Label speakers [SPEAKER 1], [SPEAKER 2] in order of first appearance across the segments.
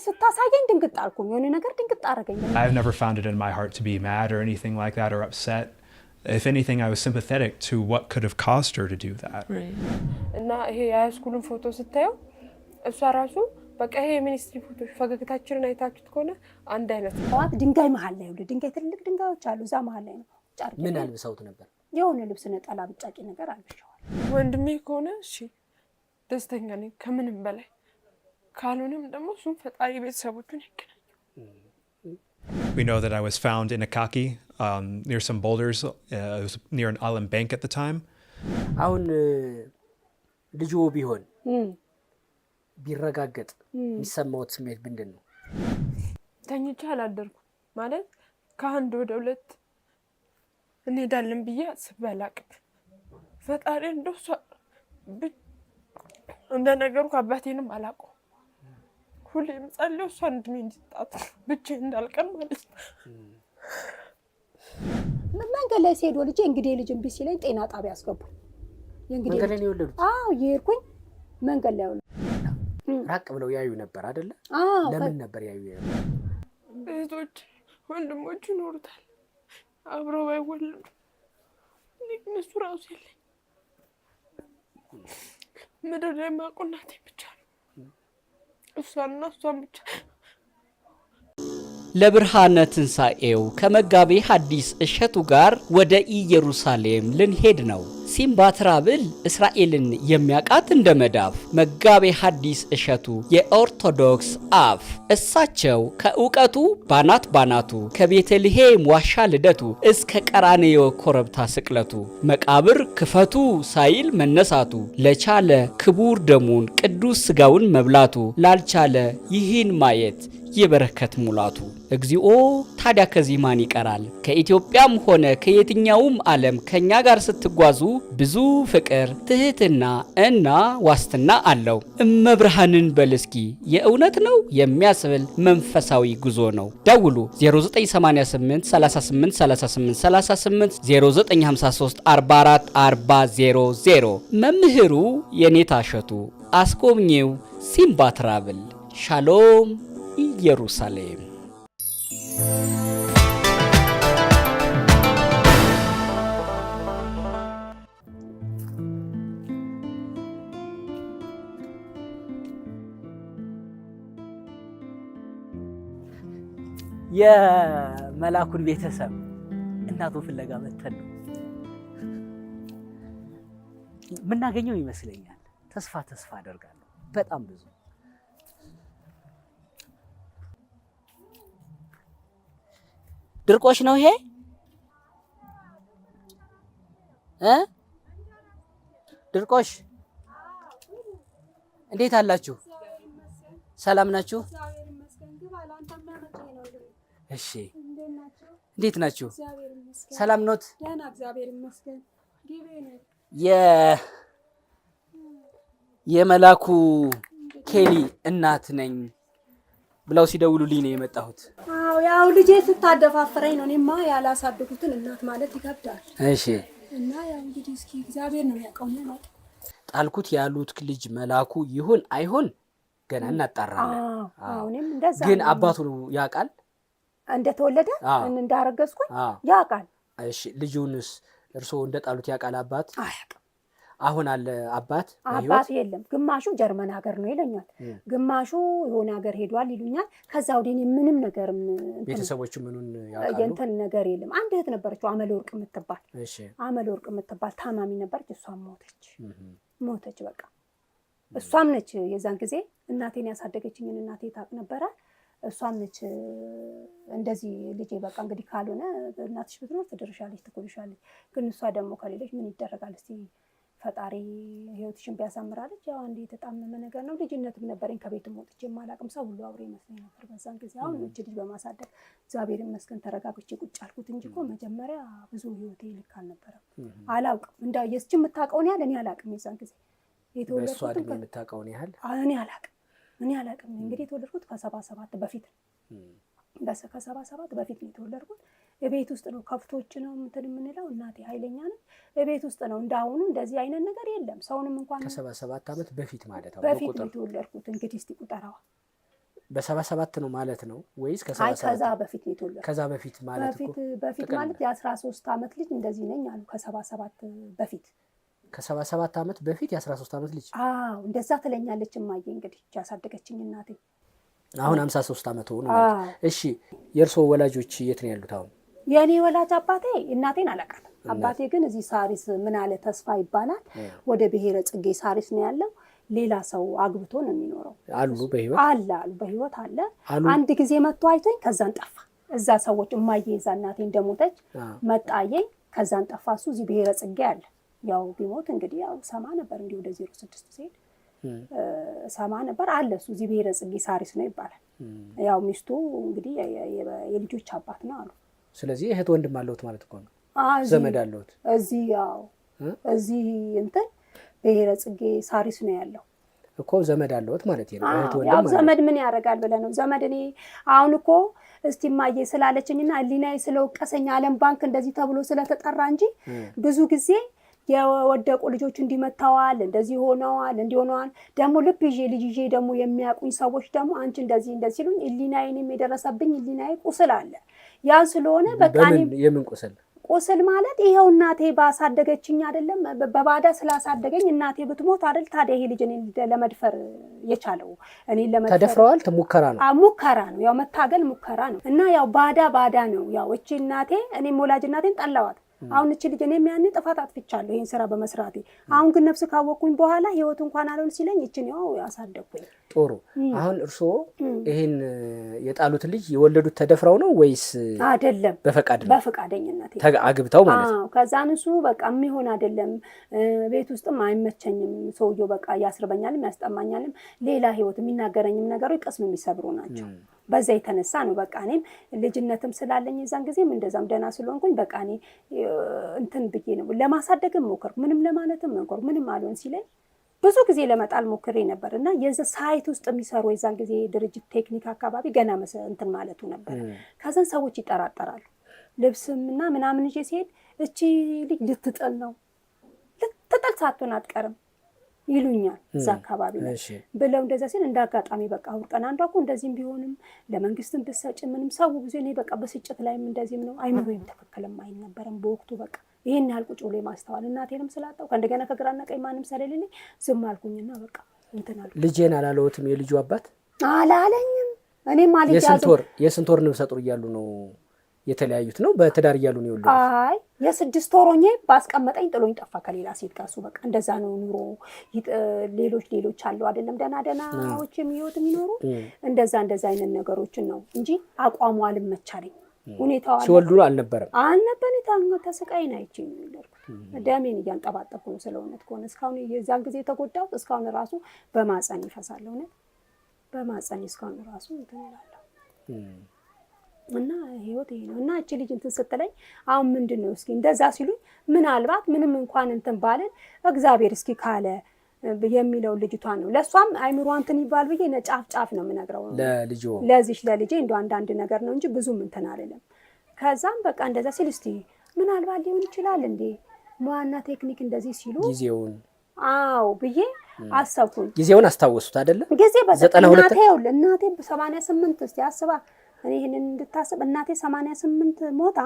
[SPEAKER 1] ስታሳየኝ ድንግጥ አልኩኝ የሆነ ነገር ድንግጥ አረገኝ
[SPEAKER 2] I've never found it in my heart to be mad or anything like that or upset. If anything, I was sympathetic to what could have caused her to do that.
[SPEAKER 3] እና ይሄ የሃይስኩልን ፎቶ ስታዩ እሷ ራሱ በቃ ይሄ ሚኒስትሪ ፎቶ ፈገግታችንን አይታችሁት ከሆነ አንድ አይነት ነው።
[SPEAKER 1] ድንጋይ መሃል ላይ ነው ድንጋይ ትልቅ ድንጋዮች አሉ እዛ መሃል ላይ ነው ጫርቅ
[SPEAKER 4] ምን አልብሰውት ነበር
[SPEAKER 1] የሆነ ልብስ ነጠላ ብጫቂ ነገር አልብሻዋል
[SPEAKER 3] ወንድሜ ከሆነ እሺ ደስተኛ ነኝ ከምንም በላይ ካልሆነም ደግሞ እሱን ፈጣሪ ቤተሰቦቹን ይገናኛል
[SPEAKER 2] We know that I was found in Akaki near some boulders. It was near an island bank at the time.
[SPEAKER 4] አሁን ልጅ ቢሆን ቢረጋገጥ የሚሰማው ስሜት ምንድነው?
[SPEAKER 3] ተኝቼ አላደርኩም ማለት ከአንድ ወደ ሁለት እንሄዳለን ብዬ አስቤ አላቅም። ፈጣሪ እንደሱ እንደ ነገሩ አባቴንም አላውቀው ሁሌም ጸልዮ እሷ እንድሜ እንድጣት ብቻ እንዳልቀር ማለት ነው።
[SPEAKER 1] መንገድ ላይ ሲሄድ ወልጄ እንግዲህ ልጅም ቢሲለኝ ጤና ጣቢያ አስገቡ።
[SPEAKER 4] መንገድ ላይ ነው የወለዱት?
[SPEAKER 1] አዎ ይርኩኝ መንገድ ላይ
[SPEAKER 4] ራቅ ብለው ያዩ ነበር አይደለ? ለምን ነበር ያዩ?
[SPEAKER 3] እህቶች ወንድሞች ይኖሩታል አብረው ባይወለዱ እነሱ ራሱ የለኝ ምድር ላይ ማቆናቴ ብቻ ነው እሷና እሷን ብቻ
[SPEAKER 5] ለብርሃነ ትንሣኤው ከመጋቤ ሐዲስ እሸቱ ጋር ወደ ኢየሩሳሌም ልንሄድ ነው። ሲምባ ትራብል እስራኤልን የሚያቃት እንደ መዳፍ መጋቤ ሐዲስ እሸቱ የኦርቶዶክስ አፍ እሳቸው ከእውቀቱ ባናቱ ከቤተልሔም ዋሻ ልደቱ እስከ ቀራንዮ ኮረብታ ስቅለቱ መቃብር ክፈቱ ሳይል መነሳቱ ለቻለ ክቡር ደሙን ቅዱስ ሥጋውን መብላቱ ላልቻለ ይህን ማየት የበረከት ሙላቱ እግዚኦ ታዲያ ከዚህ ማን ይቀራል? ከኢትዮጵያም ሆነ ከየትኛውም ዓለም ከኛ ጋር ስትጓዙ ብዙ ፍቅር ትህትና እና ዋስትና አለው። እመብርሃንን በልስኪ የእውነት ነው የሚያስብል መንፈሳዊ ጉዞ ነው። ደውሉ 0988 38 38 38 0953 44 40 መምህሩ የኔታ እሸቱ አስጎብኚው ሲምባ ትራቭል ሻሎም ኢየሩሳሌም
[SPEAKER 4] የመላኩን ቤተሰብ እናቱ ፍለጋ መተን ነው ምናገኘው ይመስለኛል። ተስፋ አደርጋለሁ በጣም ብዙ ድርቆሽ ነው ይሄ ድርቆሽ እንዴት አላችሁ? ሰላም ናችሁ? እሺ እንዴት ናችሁ? ሰላም ኖት?
[SPEAKER 1] ደህና እግዚአብሔር ይመስገን።
[SPEAKER 4] የመላኩ ኬሊ እናት ነኝ ብለው ሲደውሉልኝ ነው የመጣሁት።
[SPEAKER 1] አዎ ያው ልጄ ስታደፋፈረኝ ነው እኔማ ያላሳደጉትን እናት ማለት ይከብዳል።
[SPEAKER 4] እሺ
[SPEAKER 1] እና ያው እንግዲህ እስኪ እግዚአብሔር ነው ያውቀው ነው
[SPEAKER 4] ጣልኩት ያሉት ልጅ መላኩ ይሁን አይሁን ገና እናጣራለን።
[SPEAKER 1] አሁንም እንደዛ
[SPEAKER 4] ግን አባቱ ያውቃል
[SPEAKER 1] እንደተወለደ እንዳረገዝኩኝ ያውቃል።
[SPEAKER 4] እሺ ልጁንስ እርሶ እንደጣሉት ያውቃል አባት?
[SPEAKER 1] አያውቅም።
[SPEAKER 4] አሁን አለ አባት
[SPEAKER 1] የለም። ግማሹ ጀርመን ሀገር ነው ይለኛል፣ ግማሹ የሆነ ሀገር ሄዷል ይሉኛል። ከዛ ወዲህ እኔ ምንም ነገርም
[SPEAKER 4] ቤተሰቦቹ ምኑን ያውቃሉ?
[SPEAKER 1] የእንትን ነገር የለም። አንድ እህት ነበረችው አመለወርቅ የምትባል አመለወርቅ የምትባል ታማሚ ነበረች። እሷም ሞተች በቃ። እሷም ነች የዛን ጊዜ እናቴን ያሳደገችኝን እናቴ ታውቅ ነበረ። እሷም ነች እንደዚህ ልጄ በቃ እንግዲህ ካልሆነ እናትሽ ብትኖር ትድርሻለች ትኩልሻለች፣ ግን እሷ ደግሞ ከሌለች ምን ይደረጋል እስቲ ፈጣሪ ህይወትሽን ቢያሳምራለች። ያው አንዴ የተጣመመ ነገር ነው። ልጅነትም ነበረኝ ከቤትም ወጥቼ ማላቅም ሰው ሁሉ አብሬ መስሎኝ ነበር በዛን ጊዜ። አሁን እቺ ልጅ በማሳደግ እግዚአብሔር ይመስገን ተረጋግቼ ቁጭ አልኩት እንጂ እኮ መጀመሪያ ብዙ ህይወቴ ልክ አልነበረም። አላውቅም እንዳየስቺ የምታውቀውን ያህል እኔ አላውቅም። የዛን ጊዜ
[SPEAKER 4] የተወለድኩት የምታውቀውን ያህል
[SPEAKER 1] እኔ አላውቅም። እንግዲህ የተወለድኩት ከ77 በፊት ከ77 በፊት ነው የተወለድኩት። ቤት ውስጥ ነው ከፍቶች ነው እንትን የምንለው። እናቴ ኃይለኛ ነው። ቤት ውስጥ ነው እንዳሁኑ እንደዚህ አይነት ነገር የለም። ሰውንም እንኳን
[SPEAKER 4] ከ77 ዓመት በፊት ማለት ነው
[SPEAKER 1] በፊት ነው የተወለድኩት። እንግዲህ እስቲ ቁጠራዋ
[SPEAKER 4] በ77 ነው ማለት ነው ወይስ
[SPEAKER 1] አይ ከዛ በፊት ነው የተወለድኩት።
[SPEAKER 4] ከዛ በፊት ማለት እኮ
[SPEAKER 1] በፊት ማለት የ13 ዓመት ልጅ እንደዚህ ነኝ አሉ። ከ77 በፊት
[SPEAKER 4] ከ77 ዓመት በፊት የ13 ዓመት ልጅ
[SPEAKER 1] አዎ እንደዛ ትለኛለች እማዬ። እንግዲህ ያሳደገችኝ እናቴ
[SPEAKER 4] አሁን 53 ዓመት ሆኖ ማለት። እሺ የእርሶ ወላጆች የት ነው ያሉት አሁን?
[SPEAKER 1] የኔ ወላጅ አባቴ እናቴን አላውቃትም። አባቴ ግን እዚህ ሳሪስ ምን አለ ተስፋ ይባላል ወደ ብሔረ ጽጌ ሳሪስ ነው ያለው። ሌላ ሰው አግብቶ ነው የሚኖረው።
[SPEAKER 4] አሉ በህይወት
[SPEAKER 1] አሉ በህይወት አለ። አንድ ጊዜ መጥቶ አይቶኝ ከዛን ጠፋ። እዛ ሰዎች እማዬ እዛ እናቴ እንደሞተች መጣየኝ ከዛን ጠፋ። እሱ እዚህ ብሔረ ጽጌ አለ። ያው ቢሞት እንግዲህ ያው ሰማ ነበር እንዲህ ወደ 06 ሲሄድ ሰማ ነበር አለ። እሱ እዚህ ብሔረ ጽጌ ሳሪስ ነው ይባላል። ያው ሚስቱ እንግዲህ የልጆች አባት ነው አሉ።
[SPEAKER 4] ስለዚህ እህት ወንድም አለውት ማለት እኮ ነው። ዘመድ አለውት
[SPEAKER 1] እዚህ ያው እዚህ እንትን ብሔረ ጽጌ ሳሪስ ነው ያለው
[SPEAKER 4] እኮ ዘመድ አለውት ማለት ነው። እህት ወንድም
[SPEAKER 1] ያው ዘመድ ምን ያደርጋል ብለህ ነው ዘመድ። እኔ አሁን እኮ እስቲ እማዬ ስላለችኝና ህሊናዬ ስለወቀሰኝ ዓለም ባንክ እንደዚህ ተብሎ ስለተጠራ እንጂ ብዙ ጊዜ የወደቁ ልጆች እንዲመታዋል እንደዚህ ሆነዋል እንዲሆነዋል። ደግሞ ልብ ይዤ ልጅ ይዤ ደግሞ የሚያቁኝ ሰዎች ደግሞ አንቺ እንደዚህ ሲሉኝ ህሊናዬንም የደረሰብኝ ህሊናዬ ቁስል አለ። ያን ስለሆነ በቃ
[SPEAKER 4] የምን
[SPEAKER 1] ቁስል ማለት ይሄው እናቴ ባሳደገችኝ አይደለም በባዳ ስላሳደገኝ እናቴ ብትሞት አይደል ታዲያ ይሄ ልጅ እኔን ለመድፈር የቻለው እኔን ለመድፈር
[SPEAKER 4] ተደፍረዋል። ሙከራ ነው
[SPEAKER 1] ሙከራ ነው ያው መታገል ሙከራ ነው። እና ያው ባዳ ነው ያው እቺ እናቴ እኔም ወላጅ እናቴን ጠላዋት። አሁን እቺ ልጅ እኔም ያኔ ጥፋት አጥፍቻለሁ ይሄን ስራ በመስራቴ። አሁን ግን ነፍስ ካወቅኩኝ በኋላ ህይወት እንኳን አልሆን ሲለኝ እቺን ያው ያሳደግኩኝ።
[SPEAKER 4] ጥሩ አሁን እርስዎ ይሄን የጣሉት ልጅ የወለዱት ተደፍረው ነው ወይስ
[SPEAKER 1] አይደለም? በፈቃደኝነት
[SPEAKER 4] አግብተው ማለት ነው።
[SPEAKER 1] ከዛን እሱ በቃ የሚሆን አይደለም ቤት ውስጥም አይመቸኝም ሰውየው በቃ ያስርበኛልም ያስጠማኛልም ሌላ ህይወት የሚናገረኝም ነገሮች ቅስም የሚሰብሩ ናቸው። በዛ የተነሳ ነው በቃ እኔም ልጅነትም ስላለኝ የዛን ጊዜም እንደዛም ደህና ስለሆንኩኝ በቃ እኔ እንትን ብዬ ነው ለማሳደግም ሞከርኩ። ምንም ለማለትም ሞከርኩ። ምንም አልሆን ሲለኝ ብዙ ጊዜ ለመጣል ሞክሬ ነበር። እና የዛ ሳይት ውስጥ የሚሰሩ የዛን ጊዜ ድርጅት ቴክኒክ አካባቢ ገና እንትን ማለቱ ነበር። ከዛን ሰዎች ይጠራጠራሉ። ልብስም እና ምናምን ይዤ ሲሄድ እቺ ልጅ ልትጥል ነው ልትጥል ሳትሆን አትቀርም ይሉኛል እዛ አካባቢ ነው ብለው እንደዛ ሲል እንዳጋጣሚ በቃ አውርቀን አንዷ እኮ እንደዚህም ቢሆንም ለመንግስትም ብትሰጭ ምንም ሰው ብዙ እኔ በቃ በስጭት ላይም እንደዚህም ነው አይምሮዬም ተከከለም አይነበረም በወቅቱ በቃ ይሄን ያህል ቁጭ ብሎ ማስተዋል እናቴንም ስላጣው ከእንደገና ከግራና ቀኝ ማንም ስለሌለኝ ዝም አልኩኝና በቃ እንትን አልኩ።
[SPEAKER 4] ልጄን አላለውትም የልጁ አባት
[SPEAKER 1] አላለኝም። እኔም ማለት
[SPEAKER 4] የስንት ወር ነፍሰ ጡር እያሉ ነው የተለያዩት ነው በትዳር እያሉ ነው የወለዱት?
[SPEAKER 1] አይ የ6 ወር ሆኜ ባስቀመጠኝ ጥሎኝ ጠፋ ከሌላ ሴት ጋር። እሱ በቃ እንደዛ ነው ኑሮ። ሌሎች አሉ አይደለም ደናዎች የሚወት የሚኖሩ እንደዛ አይነት ነገሮችን ነው እንጂ አቋሙ አልመቻለኝ። ሁኔታው
[SPEAKER 4] ሲወልዱ አልነበረም
[SPEAKER 1] ተሰቃይና አይቼ ነው የወለድኩት። ደሜን እያንጠባጠብኩ ነው ስለሆነት ከሆነ እስካሁን የዛን ጊዜ ተጎዳው እስካሁን ራሱ በማጸን ይፈሳል። ሆነ በማጸን እስካሁን ራሱ እንትን እላለሁ። እና ህይወት ይሄ ነው። እና እቺ ልጅ እንትን ስትለኝ አሁን ምንድነው እስኪ እንደዛ ሲሉኝ ምናልባት ምንም እንኳን እንትን ባልን እግዚአብሔር እስኪ ካለ የሚለው ልጅቷ ነው። ለሷም አይምሮ እንትን ይባል ብዬ ጫፍ ነው የምነግረው ለልጄ እንደው አንዳንድ ነገር ነው እንጂ ብዙም እንትን አይደለም። ከዛም በቃ እንደዛ ሲል እስቲ ምናልባት ሊሆን ይችላል እንዴ ሙያና ቴክኒክ እንደዚህ ሲሉ
[SPEAKER 4] ጊዜውን
[SPEAKER 1] አው ብዬ አሰብኩኝ።
[SPEAKER 4] ጊዜውን አስታወሱት አይደለም?
[SPEAKER 1] ጊዜ በ92 እናቴ በ88 እስቲ አስባ እኔ ይሄንን እንድታስብ እናቴ 88 ሞታ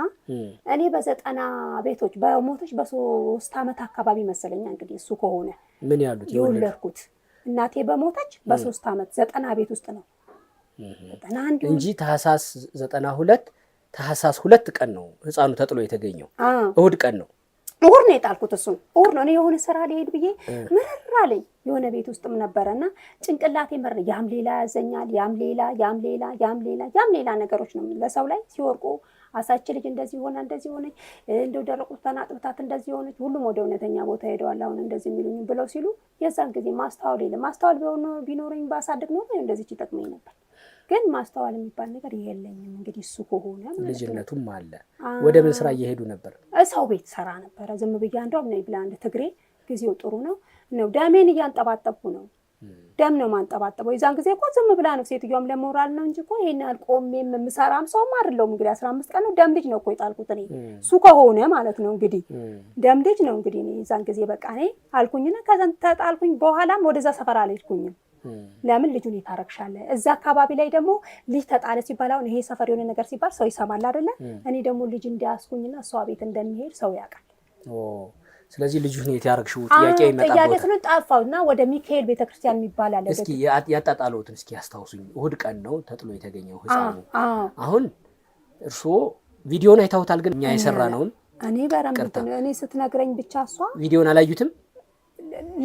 [SPEAKER 1] እኔ በ90 ቤቶች በሞቶች በ3 ዓመት አካባቢ መሰለኛ እንግዲህ እሱ ከሆነ
[SPEAKER 4] ምን ያሉት
[SPEAKER 1] የወለድኩት እናቴ በሞተች በ3 ዓመት 90 ቤት ውስጥ ነው 91
[SPEAKER 4] እንጂ ታህሳስ 92 ታህሳስ 2 ቀን ነው ህፃኑ ተጥሎ የተገኘው። እሁድ ቀን ነው
[SPEAKER 1] እሁድ ነው የጣልኩት። እሱ እሁድ ነው። እኔ የሆነ ስራ ሊሄድ ብዬ ምርር አለኝ። የሆነ ቤት ውስጥም ነበረና ጭንቅላቴ መረ ያም ሌላ ያዘኛል ያም ሌላ ነገሮች ነው ለሰው ላይ ሲወርቁ አሳች ልጅ እንደዚህ ሆነ እንደው ደረቁት ተናጥብታት እንደዚህ ሆነች። ሁሉም ወደ እውነተኛ ቦታ ሄደዋል አሁን እንደዚህ የሚሉኝ ብለው ሲሉ የዛን ጊዜ ማስተዋል ቢኖረኝ ባሳድግ ነው እንደዚህ ይጠቅመኝ ነበር። ግን ማስተዋል የሚባል ነገር የለኝም። እንግዲህ እሱ ከሆነ
[SPEAKER 4] ልጅነቱም አለ። ወደ ምን ስራ እየሄዱ ነበር?
[SPEAKER 1] ሰው ቤት ሰራ ነበር። ዝም ብዬ አንዷም ነይ ብላ አንድ ትግሬ ጊዜው ጥሩ ነው ደሜን እያንጠባጠብኩ ነው። ደም ነው ማንጠባጠበው። የዛን ጊዜ እኮ ዝም ብላ ነው ሴትዮዋም ለሞራል ነው እንጂ እኮ ይሄን ያህል ቆሜም የምሰራም ሰውም አይደለሁም። እንግዲህ 15 ቀን ነው ደም ልጅ ነው እኮ የጣልኩት እኔ እሱ ከሆነ ማለት ነው እንግዲህ ደም ልጅ ነው እንግዲህ እኔ የዛን ጊዜ በቃ እኔ አልኩኝና ከዛን ተጣልኩኝ። በኋላም ወደዛ ሰፈር አልሄድኩኝም። ለምን ልጁን ይታረክሻለ እዛ አካባቢ ላይ ደግሞ ልጅ ተጣለ ሲባል አሁን ይሄ ሰፈር የሆነ ነገር ሲባል ሰው ይሰማል አይደለ እኔ ደግሞ ልጅ እንዲያስኩኝና እሷ ቤት እንደሚሄድ ሰው ያውቃል
[SPEAKER 4] ስለዚህ ልጁ ነው ያርክሽው ጥያቄ ይመጣበት
[SPEAKER 1] ጥያቄ ስለሆነ ጣፋውና ወደ ሚካኤል ቤተክርስቲያን የሚባል አለ
[SPEAKER 4] እስኪ ያጣጣሉትን እስኪ ያስታውሱኝ እሁድ ቀን ነው ተጥሎ የተገኘው ህፃኑ አሁን እርሶ ቪዲዮን አይታውታል ግን እኛ የሰራነውን
[SPEAKER 1] እኔ በረምት እኔ ስትነግረኝ ብቻ እሷ
[SPEAKER 4] ቪዲዮን አላዩትም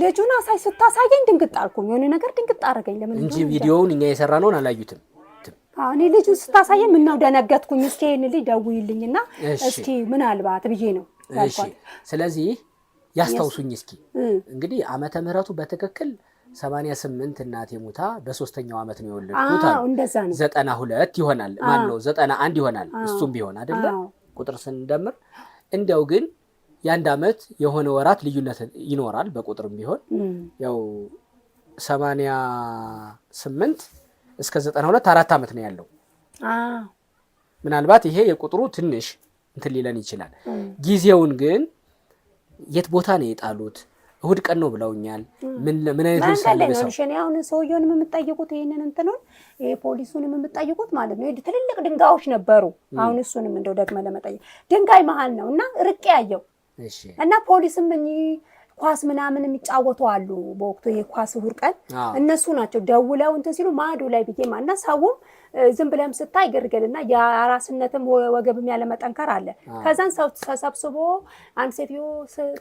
[SPEAKER 1] ልጁን ስታሳየኝ ድንግጥ አልኩኝ የሆነ ነገር ድንግጥ አረጋኝ ለምን
[SPEAKER 4] እንጂ ቪዲዮውን እኛ የሰራነውን አላዩትም
[SPEAKER 1] እኔ ልጁን ስታሳየኝ ምንው ደነገጥኩኝ እስኪ እኔ ልጅ ደውይልኝና እስኪ ምን አልባት ብዬ ነው
[SPEAKER 4] ያልኳት ስለዚህ ያስታውሱኝ እስኪ እንግዲህ ዓመተ ምህረቱ በትክክል 88 እናቴ ሞታ በ3ኛው ዓመት ነው የወለድኩት
[SPEAKER 1] እንደዛ ነው
[SPEAKER 4] 92 ይሆናል ማን ነው 91 ይሆናል እሱም ቢሆን አይደለ ቁጥር ስንደምር እንደው ግን ያንድ ዓመት የሆነ ወራት ልዩነት ይኖራል በቁጥርም ቢሆን ያው 88 እስከ 92 4 ዓመት ነው ያለው ምናልባት ይሄ የቁጥሩ ትንሽ እንትን ሊለን ይችላል ጊዜውን ግን የት ቦታ ነው የጣሉት እሁድ ቀን ነው ብለውኛል ምን አይነት
[SPEAKER 1] ነው እሺ ነው አሁን ሰውየውን የምትጠይቁት ይሄንን እንትን ነው ይሄ ፖሊሱን የምትጠይቁት ማለት ነው ትልልቅ ድንጋዮች ነበሩ አሁን እሱንም እንደው ደግመ ለመጠየቅ ድንጋይ መሃል ነው እና ርቄ ያየው እሺ እና ፖሊስም ኳስ ምናምን የሚጫወቱ አሉ በወቅቱ የኳስ እሁድ ቀን እነሱ ናቸው ደውለው እንትን ሲሉ ማዶ ላይ ብዬ ማና ሳውም ዝም ብለም ስታይ ግርግልና ያራስነትም ወገብም ያለ መጠንከር አለ ከዛን ሰው ተሰብስቦ አንድ ሴትዮ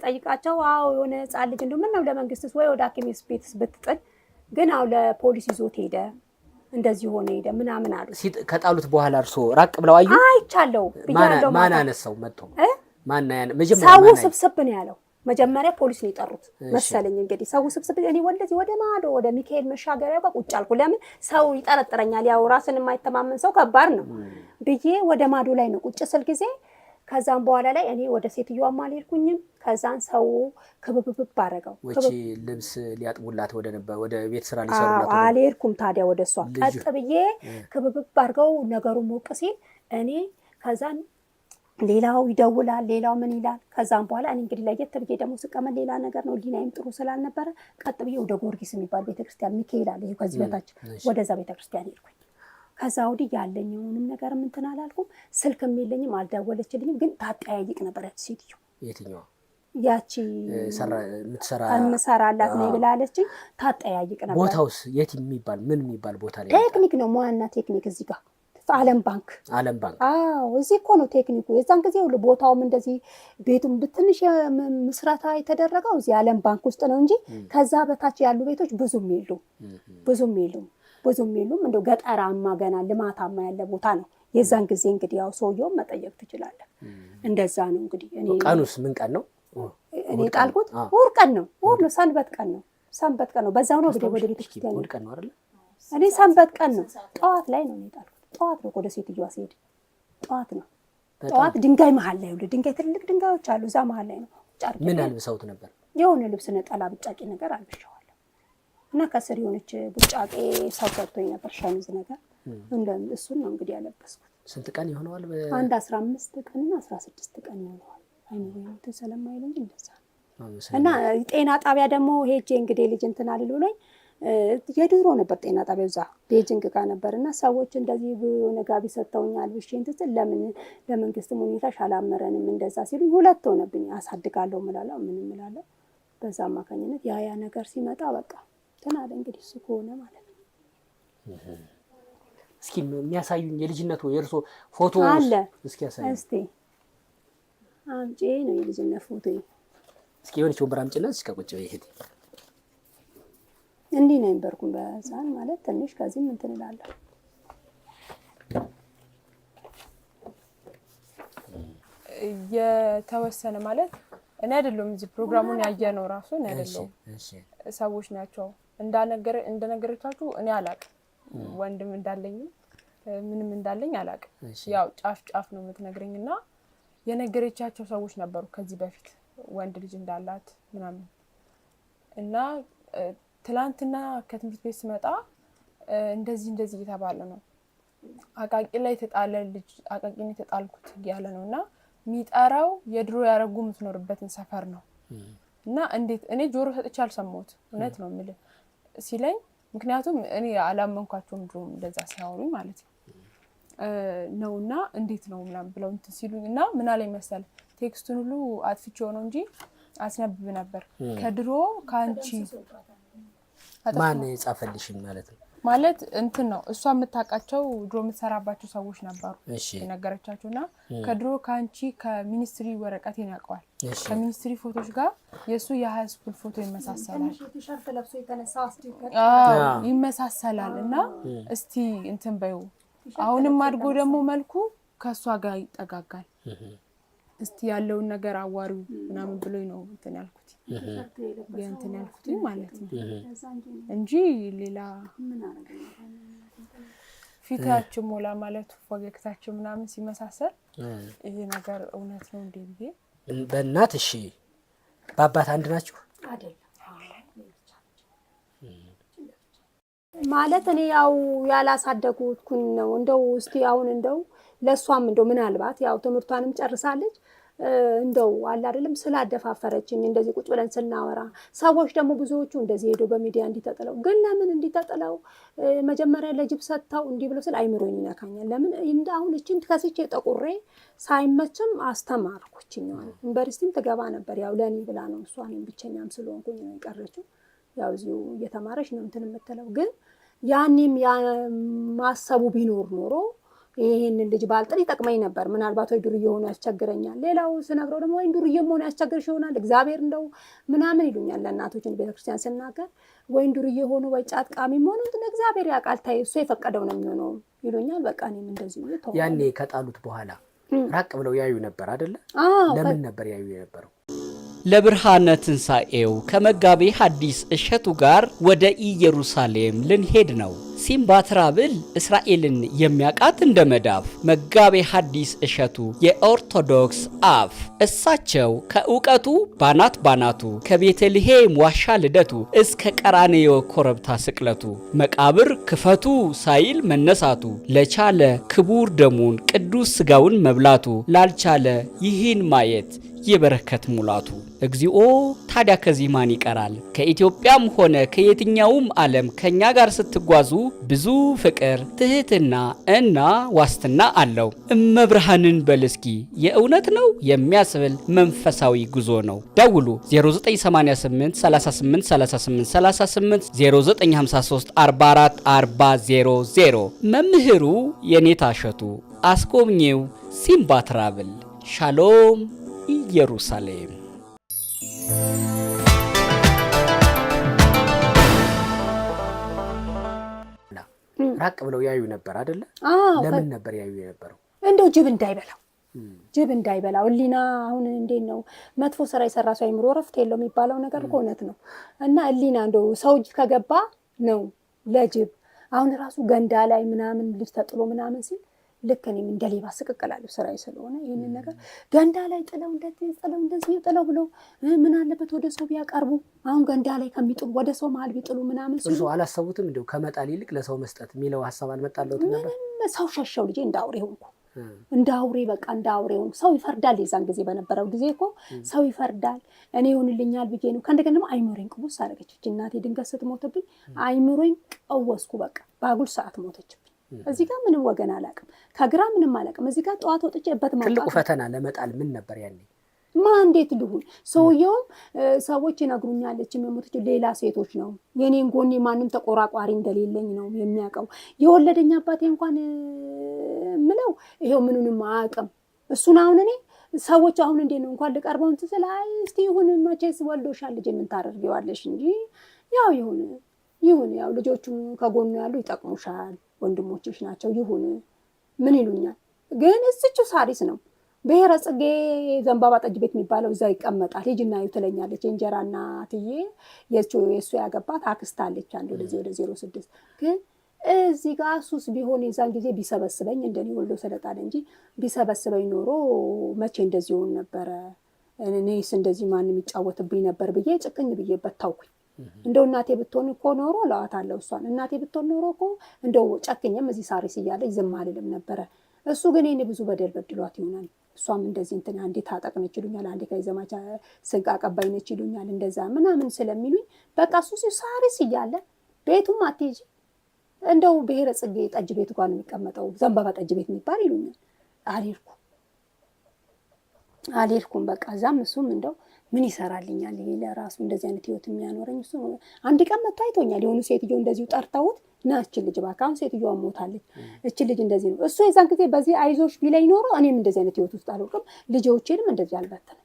[SPEAKER 1] ጠይቃቸው አው የሆነ ጻል ልጅ እንደምን ነው ለመንግስትስ ወይ ወደ ሐኪም ቤት ብትጥል ግን አው ለፖሊስ ይዞት ሄደ እንደዚህ ሆነ ሄደ ምናምን አሉ
[SPEAKER 4] ከጣሉት በኋላ እርሶ ራቅ ብለው አዩ
[SPEAKER 1] አይቻለው ቢያለው
[SPEAKER 4] ማን አነሳው መጥቶ ማን ያን
[SPEAKER 1] መጀመሪያ ሰው ስብስብ ነው ያለው መጀመሪያ ፖሊስ ነው የጠሩት መሰለኝ እንግዲህ ሰው ስብስብ እኔ ወለዚህ ወደ ማዶ ወደ ሚካኤል መሻገሪያ ጋር ቁጭ አልኩ ለምን ሰው ይጠረጥረኛል ያው ራስን የማይተማመን ሰው ከባድ ነው ብዬ ወደ ማዶ ላይ ነው ቁጭ ስል ጊዜ ከዛም በኋላ ላይ እኔ ወደ ሴትዮዋ ማልልኩኝም ከዛን ሰው ክብብብ ባረጋው
[SPEAKER 4] ወጪ ልብስ ሊያጥቡላት ወደ ነበር ወደ ቤት ስራ ሊሰሩላት
[SPEAKER 1] አልሄድኩም ታዲያ ወደሷ ቀጥ ብዬ ክብብብ ባርገው ነገሩ ሞቅ ሲል እኔ ከዛን ሌላው ይደውላል ሌላው ምን ይላል ከዛም በኋላ እኔ እንግዲህ ለየት ብዬ ደግሞ ስቀመጥ ሌላ ነገር ነው ሊናይም ጥሩ ስላልነበረ ቀጥ ብዬ ወደ ጊዮርጊስ የሚባል ቤተክርስቲያን ሚካኤል አለ ይሄ ከዚህ በታች ወደዛ ቤተክርስቲያን ሄድኩኝ ከዛ ወዲህ ያለኝውንም ነገር ምን ተናላልኩም ስልክም የለኝም አልደወለችልኝም ግን ታጠያይቅ ነበር ሴትዮ
[SPEAKER 4] የትኛው
[SPEAKER 1] ያቺ ምትሰራላት ነው ብላለች ታጠያይቅ ነበር
[SPEAKER 4] ቦታውስ የት የሚባል ምን የሚባል ቦታ ላይ
[SPEAKER 1] ቴክኒክ ነው ሙያና ቴክኒክ እዚህ ጋር ዓለም ባንክ አዎ እዚህ እኮ ነው ቴክኒኩ የዛን ጊዜ ሁሉ ቦታውም እንደዚህ ቤቱም በትንሽ መስራታ የተደረገው እዚህ ዓለም ባንክ ውስጥ ነው እንጂ ከዛ በታች ያሉ ቤቶች ብዙም የሉም እንደው ገጠራማ ገና ልማታማ ያለ ቦታ ነው የዛን ጊዜ እንግዲህ ያው ሰውየው መጠየቅ ትችላለህ እንደዛ ነው እንግዲህ እኔ
[SPEAKER 4] ቀኑስ ምን ቀን ነው
[SPEAKER 1] እኔ ጣልኩት ወር ቀን ነው ሰንበት ቀን ነው በዛው ነው ወደ ቤተክርስቲያን
[SPEAKER 4] ወር ቀን ነው አይደል
[SPEAKER 1] እኔ ሰንበት ቀን ነው ጠዋት ላይ ነው የጣልኩት ጠዋት ነው ወደ ሴትዮዋ ሲሄድ ጠዋት ድንጋይ መሃል ላይ ሁሉ ድንጋይ ትልልቅ ድንጋዮች አሉ እዛ መሃል ላይ ነው
[SPEAKER 4] ምን አልብሰውት ነበር
[SPEAKER 1] የሆነ ልብስ ነጠላ ብጫቂ ነገር አልብሻዋለሁ እና ከስር የሆነች ብጫቂ ሰው ሰጥቶኝ ነበር ሸሚዝ ነገር እሱን ነው እንግዲህ ያለበስኩት
[SPEAKER 4] ስንት ቀን ይሆነዋል
[SPEAKER 1] አንድ 15 ቀንና 16 ቀን ይሆነዋል አይኖርም ተሰለማይልኝ እንደዛ እና ጤና ጣቢያ ደግሞ ሄጄ እንግዲህ ልጅ እንትን አልሉኝ የድሮ ነበር ጤና ጣቢያው እዛ ቤጂንግ ጋር ነበርና ሰዎች እንደዚህ ነገቢ ሰጥተውኛል ብሽንት ለምን ለመንግስት ሙኒታሽ አላመረንም እንደዛ ሲሉ ሁለት ሆነብኝ አሳድጋለሁ መላላው ምን መላላው በዛ ማከኝነት ያ ነገር ሲመጣ በቃ ተናለ እንግዲህ እሱ ሆነ ማለት ነው
[SPEAKER 4] እስኪ የሚያሳዩኝ የልጅነቱ የርሶ ፎቶ
[SPEAKER 1] አለ
[SPEAKER 4] እስኪ ያሳዩኝ
[SPEAKER 1] እስቲ አንቺ ነው የልጅነት ፎቶ
[SPEAKER 4] እስኪ የሆነች ወንበር አምጪና እስኪ ቁጭ በይ እህቴ
[SPEAKER 1] እንዲህ ነው እንበርኩን በዛን ማለት ትንሽ ከዚህ ምን ትላለህ
[SPEAKER 3] የተወሰነ ማለት እኔ አይደለም እዚህ ፕሮግራሙን ያየነው ራሱ እኔ አይደለም ሰዎች ናቸው እንደነገረቻችሁ እኔ አላቅ ወንድም እንዳለኝ ምንም እንዳለኝ አላቅ ያው ጫፍ ነው የምትነግረኝና የነገረቻቸው ሰዎች ነበሩ ከዚህ በፊት ወንድ ልጅ እንዳላት ምናምን እና ትላንትና ከትምህርት ቤት ስመጣ እንደዚህ እየተባለ ነው አቃቂ ላይ ተጣለ ልጅ አቃቂን ተጣልኩት ያለ ነውና ሚጣራው የድሮ ያረጉ ምትኖርበትን ሰፈር ነው እና እንዴት እኔ ጆሮ ሰጥቻ አልሰማሁት እውነት ነው ማለት ሲለኝ ምክንያቱም እኔ አላመንኳቸውም ድሮም እንደዛ ሲያወሩ ማለት ነውና እንዴት ነው ምናምን ብለው እንትን ሲሉኝና ምን አለኝ መሰል ቴክስቱን ሁሉ አጥፍቼው ነው እንጂ አስነብብ ነበር ከድሮ ካንቺ
[SPEAKER 4] ማን የጻፈልሽ
[SPEAKER 3] ማለት እንትን ነው እሷ የምታቃቸው ድሮ የምትሰራባቸው ሰዎች ነበሩ የነገረቻቸውና ከድሮ ካንቺ ከሚኒስትሪ ወረቀቴን ያውቀዋል ከሚኒስትሪ ፎቶዎች ጋር የሱ የሃይ ስኩል ፎቶ ይመሳሰላል
[SPEAKER 1] ቲሸርት ለብሶ የተነሳ አስቲከር
[SPEAKER 3] ይመሳሰላል እና እስቲ እንትን በዩ አሁንም አድጎ ደግሞ መልኩ ከሷ ጋር ይጠጋጋል እስቲ ያለውን ነገር አዋሪው ምናምን ብሎኝ ነው እንትን ያልኩት እንትን ያልኩት ማለት ነው እንጂ ሌላ ፊታችን ሞላ ማለት ፈገግታችን ምናምን ሲመሳሰል ይሄ ነገር እውነት ነው እንዴ ብዬ
[SPEAKER 4] በእናት እሺ በአባት አንድ ናችሁ
[SPEAKER 1] አይደለም ማለት እኔ ያው ያላሳደጉትኩኝ ነው እንደው እስቲ አሁን እንደው ለሷም እንደው ምናልባት ያው ትምርቷንም ጨርሳለች እንደው አለ አይደለም ስላደፋፈረችኝ እንደዚህ ቁጭ ብለን ስናወራ ሰዎች ደግሞ ብዙዎቹ እንደዚህ ሄዶ በሚዲያ እንዲተጠለው ግን ለምን እንዲተጠለው መጀመሪያ ለጅብ ሰጣው እንዲ ብሎ ስለ አይምሮኝ ያካኛል ለምን እንዳሁን እቺን ከስቼ ጠቁሬ ሳይመችም አስተማርኩኝ ዩኒቨርሲቲም ተገባ ነበር ያው ለኔ ብላ ነው እሷንም ብቸኛም ስለሆንኩኝ ነው የቀረችው ያው እዚሁ እየተማረች ነው እንትን የምትለው ግን ያኔም ማሰቡ ቢኖር ኖሮ ይሄንን ልጅ ባልጥል ይጠቅመኝ ነበር ምናልባት ወይ ዱርዬ ሆኖ ያስቸግረኛል ሌላው ስነግረው ደግሞ ወይ ዱርዬ ሆኖ ያስቸግርሽ ይሆናል እግዚአብሔር እንደው ምናምን ይሉኛል ለእናቶችን ቤተክርስቲያን ስናገር ወይ ዱርዬ ሆኖ ወይ ጫጥቃሚ ሆኖ እንደ እግዚአብሔር ያቃል ታይ እሱ የፈቀደው ነው የሚሆነው ይሉኛል በቃ እኔም እንደዚህ ነው
[SPEAKER 4] ያኔ ከጣሉት በኋላ ራቅ ብለው ያዩ ነበር አይደለ ለምን ነበር ያዩ የነበረው
[SPEAKER 5] ለብርሃነ ትንሣኤው ከመጋቤ ሐዲስ እሸቱ ጋር ወደ ኢየሩሳሌም ልንሄድ ነው። ሲምባ ትራብል እስራኤልን የሚያቃት እንደ መዳፍ መጋቤ ሐዲስ እሸቱ የኦርቶዶክስ አፍ እሳቸው ከእውቀቱ ባናቱ ከቤተልሔም ዋሻ ልደቱ እስከ ቀራንዮ ኮረብታ ስቅለቱ መቃብር ክፈቱ ሳይል መነሳቱ ለቻለ ክቡር ደሙን ቅዱስ ሥጋውን መብላቱ ላልቻለ ይህን ማየት የበረከት ሙላቱ እግዚኦ ታዲያ ከዚህ ማን ይቀራል ከኢትዮጵያም ሆነ ከየትኛውም ዓለም ከኛ ጋር ስትጓዙ ብዙ ፍቅር ትህትና እና ዋስትና አለው እመብርሃንን በልስኪ የእውነት ነው የሚያስብል መንፈሳዊ ጉዞ ነው ደውሉ 0988 38 38 38 0953 44 40 መምህሩ የኔታ እሸቱ አስጎብኚው ሲምባ ትራቭል ሻሎም ኢየሩሳሌም
[SPEAKER 4] ራቅ ብለው ያዩ ነበር አይደለ ለምን ነበር ያዩ የነበረው
[SPEAKER 1] እንደው ጅብ እንዳይበላው እሊና አሁን እንዴት ነው መጥፎ ስራ የሰራ ሰው አይምሮ ረፍት የለው የሚባለው ነገር እውነት ነው እና እሊና እንደው ሰው እጅ ከገባ ነው ለጅብ አሁን ራሱ ገንዳ ላይ ምናምን ልጅ ተጥሎ ምናምን ሲል ልክ እኔም እንደሌባ ስቅቀላለሁ ስራዬ ስለሆነ ይሄንን ነገር ገንዳ ላይ ጥለው እንደዚህ ጥለው ብሎ ምን አለበት ወደ ሰው ቢያቀርቡ አሁን ገንዳ ላይ ከሚጥሉ ወደ ሰው መሃል ቢጥሉ ምናምን ሲሉ
[SPEAKER 4] እሱ አላሰቡትም እንደው ከመጣል ይልቅ ለሰው መስጠት የሚለው ሐሳብ አልመጣለውት ነበር
[SPEAKER 1] ሰው ሸሸው ልጄ እንዳውሬ ሆንኩ እንዳውሬ በቃ እንዳውሬ ሆንኩ ሰው ይፈርዳል የዛን ጊዜ በነበረው ጊዜ እኮ ሰው ይፈርዳል እኔ ይሆንልኛል ብዬ ነው ከእንደገና ደግሞ አይምሮኝ ቅውስ አደረገች እናቴ ድንገት ስትሞትብኝ አይምሮኝ ቀወስኩ በቃ ባጉል ሰዓት ሞተች እዚህ ጋር ምንም ወገን አላቅም ከግራ ምንም አላቅም እዚህ ጋር ጧት ወጥቼበት ማውጣት
[SPEAKER 4] ትልቁ ፈተና ለመጣል ምን ነበር ያኔ
[SPEAKER 1] እንዴት ልሁን ሰውየው ሰዎች ይነግሩኛል እቺ ሌላ ሴቶች ነው የኔን ጎኔ ማንም ተቆራቋሪ እንደሌለኝ ነው የሚያቀው የወለደኛ አባቴ እንኳን ምለው ይሄው ምንንም አያቅም እሱን አሁን እኔ ሰዎች አሁን እንዴ ነው እንኳን ልቀርበው እንትን አይ እስቲ ይሁን መቼስ ወልዶሻል ልጅ ምን ታደርጊዋለሽ እንጂ ያው ይሁን ያው ልጆቹ ከጎኑ ያሉ ይጠቅሙሻል ወንድሞችሽ ናቸው ይሁን ምን ይሉኛል ግን እዚቹ ሳሪስ ነው ብሔረ ጽጌ ዘንባባ ጠጅ ቤት የሚባለው እዛ ይቀመጣል ሂጂና ይተለኛለች እንጀራ እናትዬ የሱ ያገባት አክስት አለች አንድ ወደ 06 ግን እዚህ ጋር ሱስ ቢሆን የዛን ጊዜ ቢሰበስበኝ እንደኔ ወልዶ ሰለጣለ እንጂ ቢሰበስበኝ ኖሮ መቼ እንደዚህ ሆን ነበር እኔስ እንደዚህ ማንም ይጫወትብኝ ነበር ብዬ ጭቅኝ ብዬበት ታውኩኝ እንደው እናቴ ብትሆን እኮ ኖሮ ለዋታለው እሷን እናቴ ብትሆን ኖሮ እኮ እንደው ጨክኝም እዚህ ሳሪስ ይያለች ዝም አልልም ነበር እሱ ግን እኔ ብዙ በደል በድሏት ይሆናል እሷም እንደዚህ እንትና አንዴ ታጠቅ ነች ይሉኛል አንዴ ከይዘማቻ ስንቅ አቀባይ ነች ይሉኛል እንደዛ ምናምን ስለሚሉኝ በቃ እሱ ሳሪስ ይያለ ቤቱም አትሄጂ እንደው ብሔረ ጽጌ ጠጅ ቤት ጋር ነው የሚቀመጠው ዘንባባ ጠጅ ቤት የሚባል ይሉኛል። አልሄድኩም በቃ እዛም እሱም እንደው ምን ይሰራልኛል ይሄ ለራሱ እንደዚህ አይነት ህይወት የሚያኖረኝ እሱ አንድ ቀን መጥቶ አይቶኛል። የሆኑ ሴትዮ እንደዚሁ ጠርተውት ና እቺ ልጅ እባክህ አሁን ሴትዮዋ ሞታለች እቺ ልጅ እንደዚህ ነው እሱ የዛን ጊዜ በዚህ አይዞሽ ቢለኝ ኖሮ እኔም እንደዚህ አይነት ህይወት ውስጥ አልወድቅም ልጆቼንም እንደዚህ አልበተንም።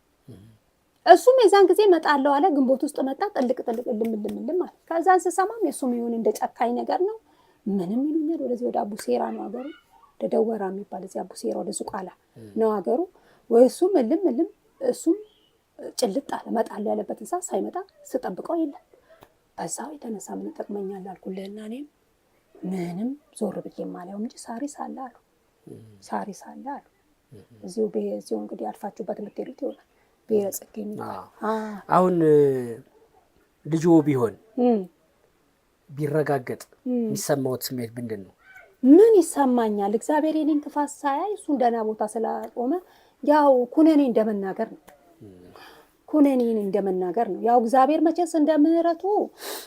[SPEAKER 1] እሱም የዛን ጊዜ መጣለው አለ ግንቦት ውስጥ መጣ ጥልቅ ልምልምልም አለ። ከዛን ስሰማም የሱም ይሁን እንደ ጨካኝ ነገር ነው ምንም ይሉኛል። ወደዚህ ወደ አቡሴራ ነው አገሩ ደደወራ የሚባል እዚህ አቡሴራ ወደ ሱቃላ ነው አገሩ ወይ እሱም ልምልም እሱም ጭልጥ አለ መጣለው ያለበት እንሳ ሳይመጣ ስጠብቀው የለም። በዛው የተነሳ ምን ይጠቅመኛል አልኩልህና እኔም ምንም ዞር ብዬ ማለው እንጂ ሳሪስ አለ አሉ እዚሁ በዚሁ እንግዲህ አልፋችሁበት የምትሄዱት ይሆናል ብሔረ ጽጌ የሚባል
[SPEAKER 4] አሁን ልጁ ቢሆን ቢረጋገጥ የሚሰማውት ስሜት ምንድን ነው?
[SPEAKER 1] ምን ይሰማኛል? እግዚአብሔር የኔን ክፋት ሳያይ እሱ እንደና ቦታ ስላቆመ ያው ኩነኔ እንደመናገር ነው። ኩነኔን እንደመናገር ነው። ያው እግዚአብሔር መቼስ እንደምህረቱ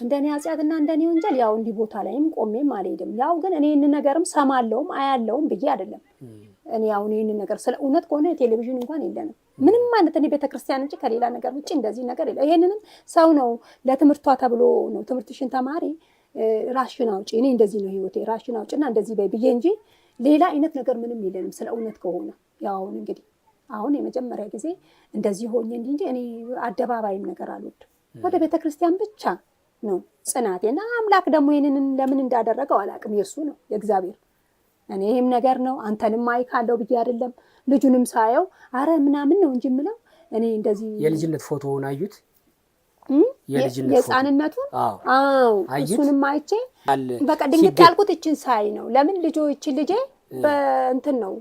[SPEAKER 1] እንደኔ ኃጢአትና እንደኔ ወንጀል ያው እንዲህ ቦታ ላይም ቆሜም አልሄድም። ያው ግን እኔ ይሄን ነገርም ሰማለውም አያለውም ብዬ አይደለም። እኔ ያው ይሄን ነገር ስለ እውነት ከሆነ ቴሌቪዥን እንኳን የለንም ምንም ማለት እኔ ቤተክርስቲያን እንጂ ከሌላ ነገር ውጪ እንደዚህ ነገር የለም። ይሄንንም ሰው ነው ለትምህርቷ ተብሎ ነው ትምህርትሽን ተማሪ ራሽን አውጪ እኔ እንደዚህ ነው ህይወቴ ራሽን አውጪና እንደዚህ በይ ብዬ እንጂ ሌላ አይነት ነገር ምንም የለንም ስለ እውነት ከሆነ ያው እንግዲህ አሁን የመጀመሪያ ጊዜ እንደዚህ ሆኜ እንጂ እኔ አደባባይም ነገር አልወድም። ወደ ቤተክርስቲያን ብቻ ነው ጽናቴና አምላክ ደግሞ ይሄንን ለምን እንዳደረገው አላቅም የሱ ነው የእግዚአብሔር እኔም ነገር ነው አንተንም አይካለው ብዬ አይደለም ልጁንም ሳየው አረ ምናምን ነው እንጂ ምለው እኔ እንደዚህ
[SPEAKER 4] የልጅነት ፎቶውን አዩት
[SPEAKER 1] የጻንነቱን አዎ እሱንም አይቼ በቃ ድንገት ያልኩት እቺን ሳይ ነው ለምን ልጆች ልጄ በእንትን ነው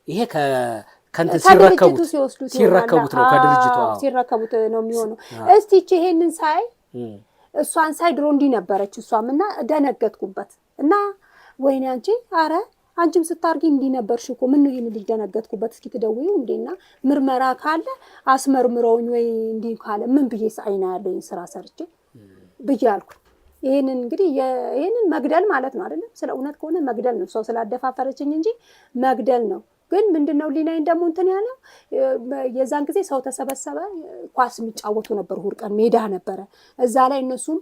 [SPEAKER 4] ይሄ ከንተ ሲረከቡት ነው ከድርጅቱ
[SPEAKER 1] ሲረከቡት ነው የሚሆነው። እስቲ እቺ ይሄንን ሳይ እሷን ሳይ ድሮ እንዲህ ነበረች እሷምና ደነገጥኩበት እና ወይኔ አንቺ አረ አንቺም ስታርጊ እንዲህ ነበርሽ እኮ ምን ነው ይሄን ልጅ ደነገጥኩበት እስኪ ትደውዩ እንዴና ምርመራ ካለ አስመርምረውኝ ወይ እንዲህ ካለ ምን ብዬ ሳይና ያለኝ ስራ ሰርቼ ብያልኩ ይሄንን እንግዲህ ይሄንን መግደል ማለት ነው አይደል? ስለ እውነት ከሆነ መግደል ነው ሰው ስላደፋፈረችኝ እንጂ መግደል ነው። ግን ምንድነው ሊናይ እንደሞ እንትን ያለው የዛን ጊዜ ሰው ተሰበሰበ ኳስ የሚጫወቱ ነበር ሁርቀን ሜዳ ነበረ እዛ ላይ እነሱም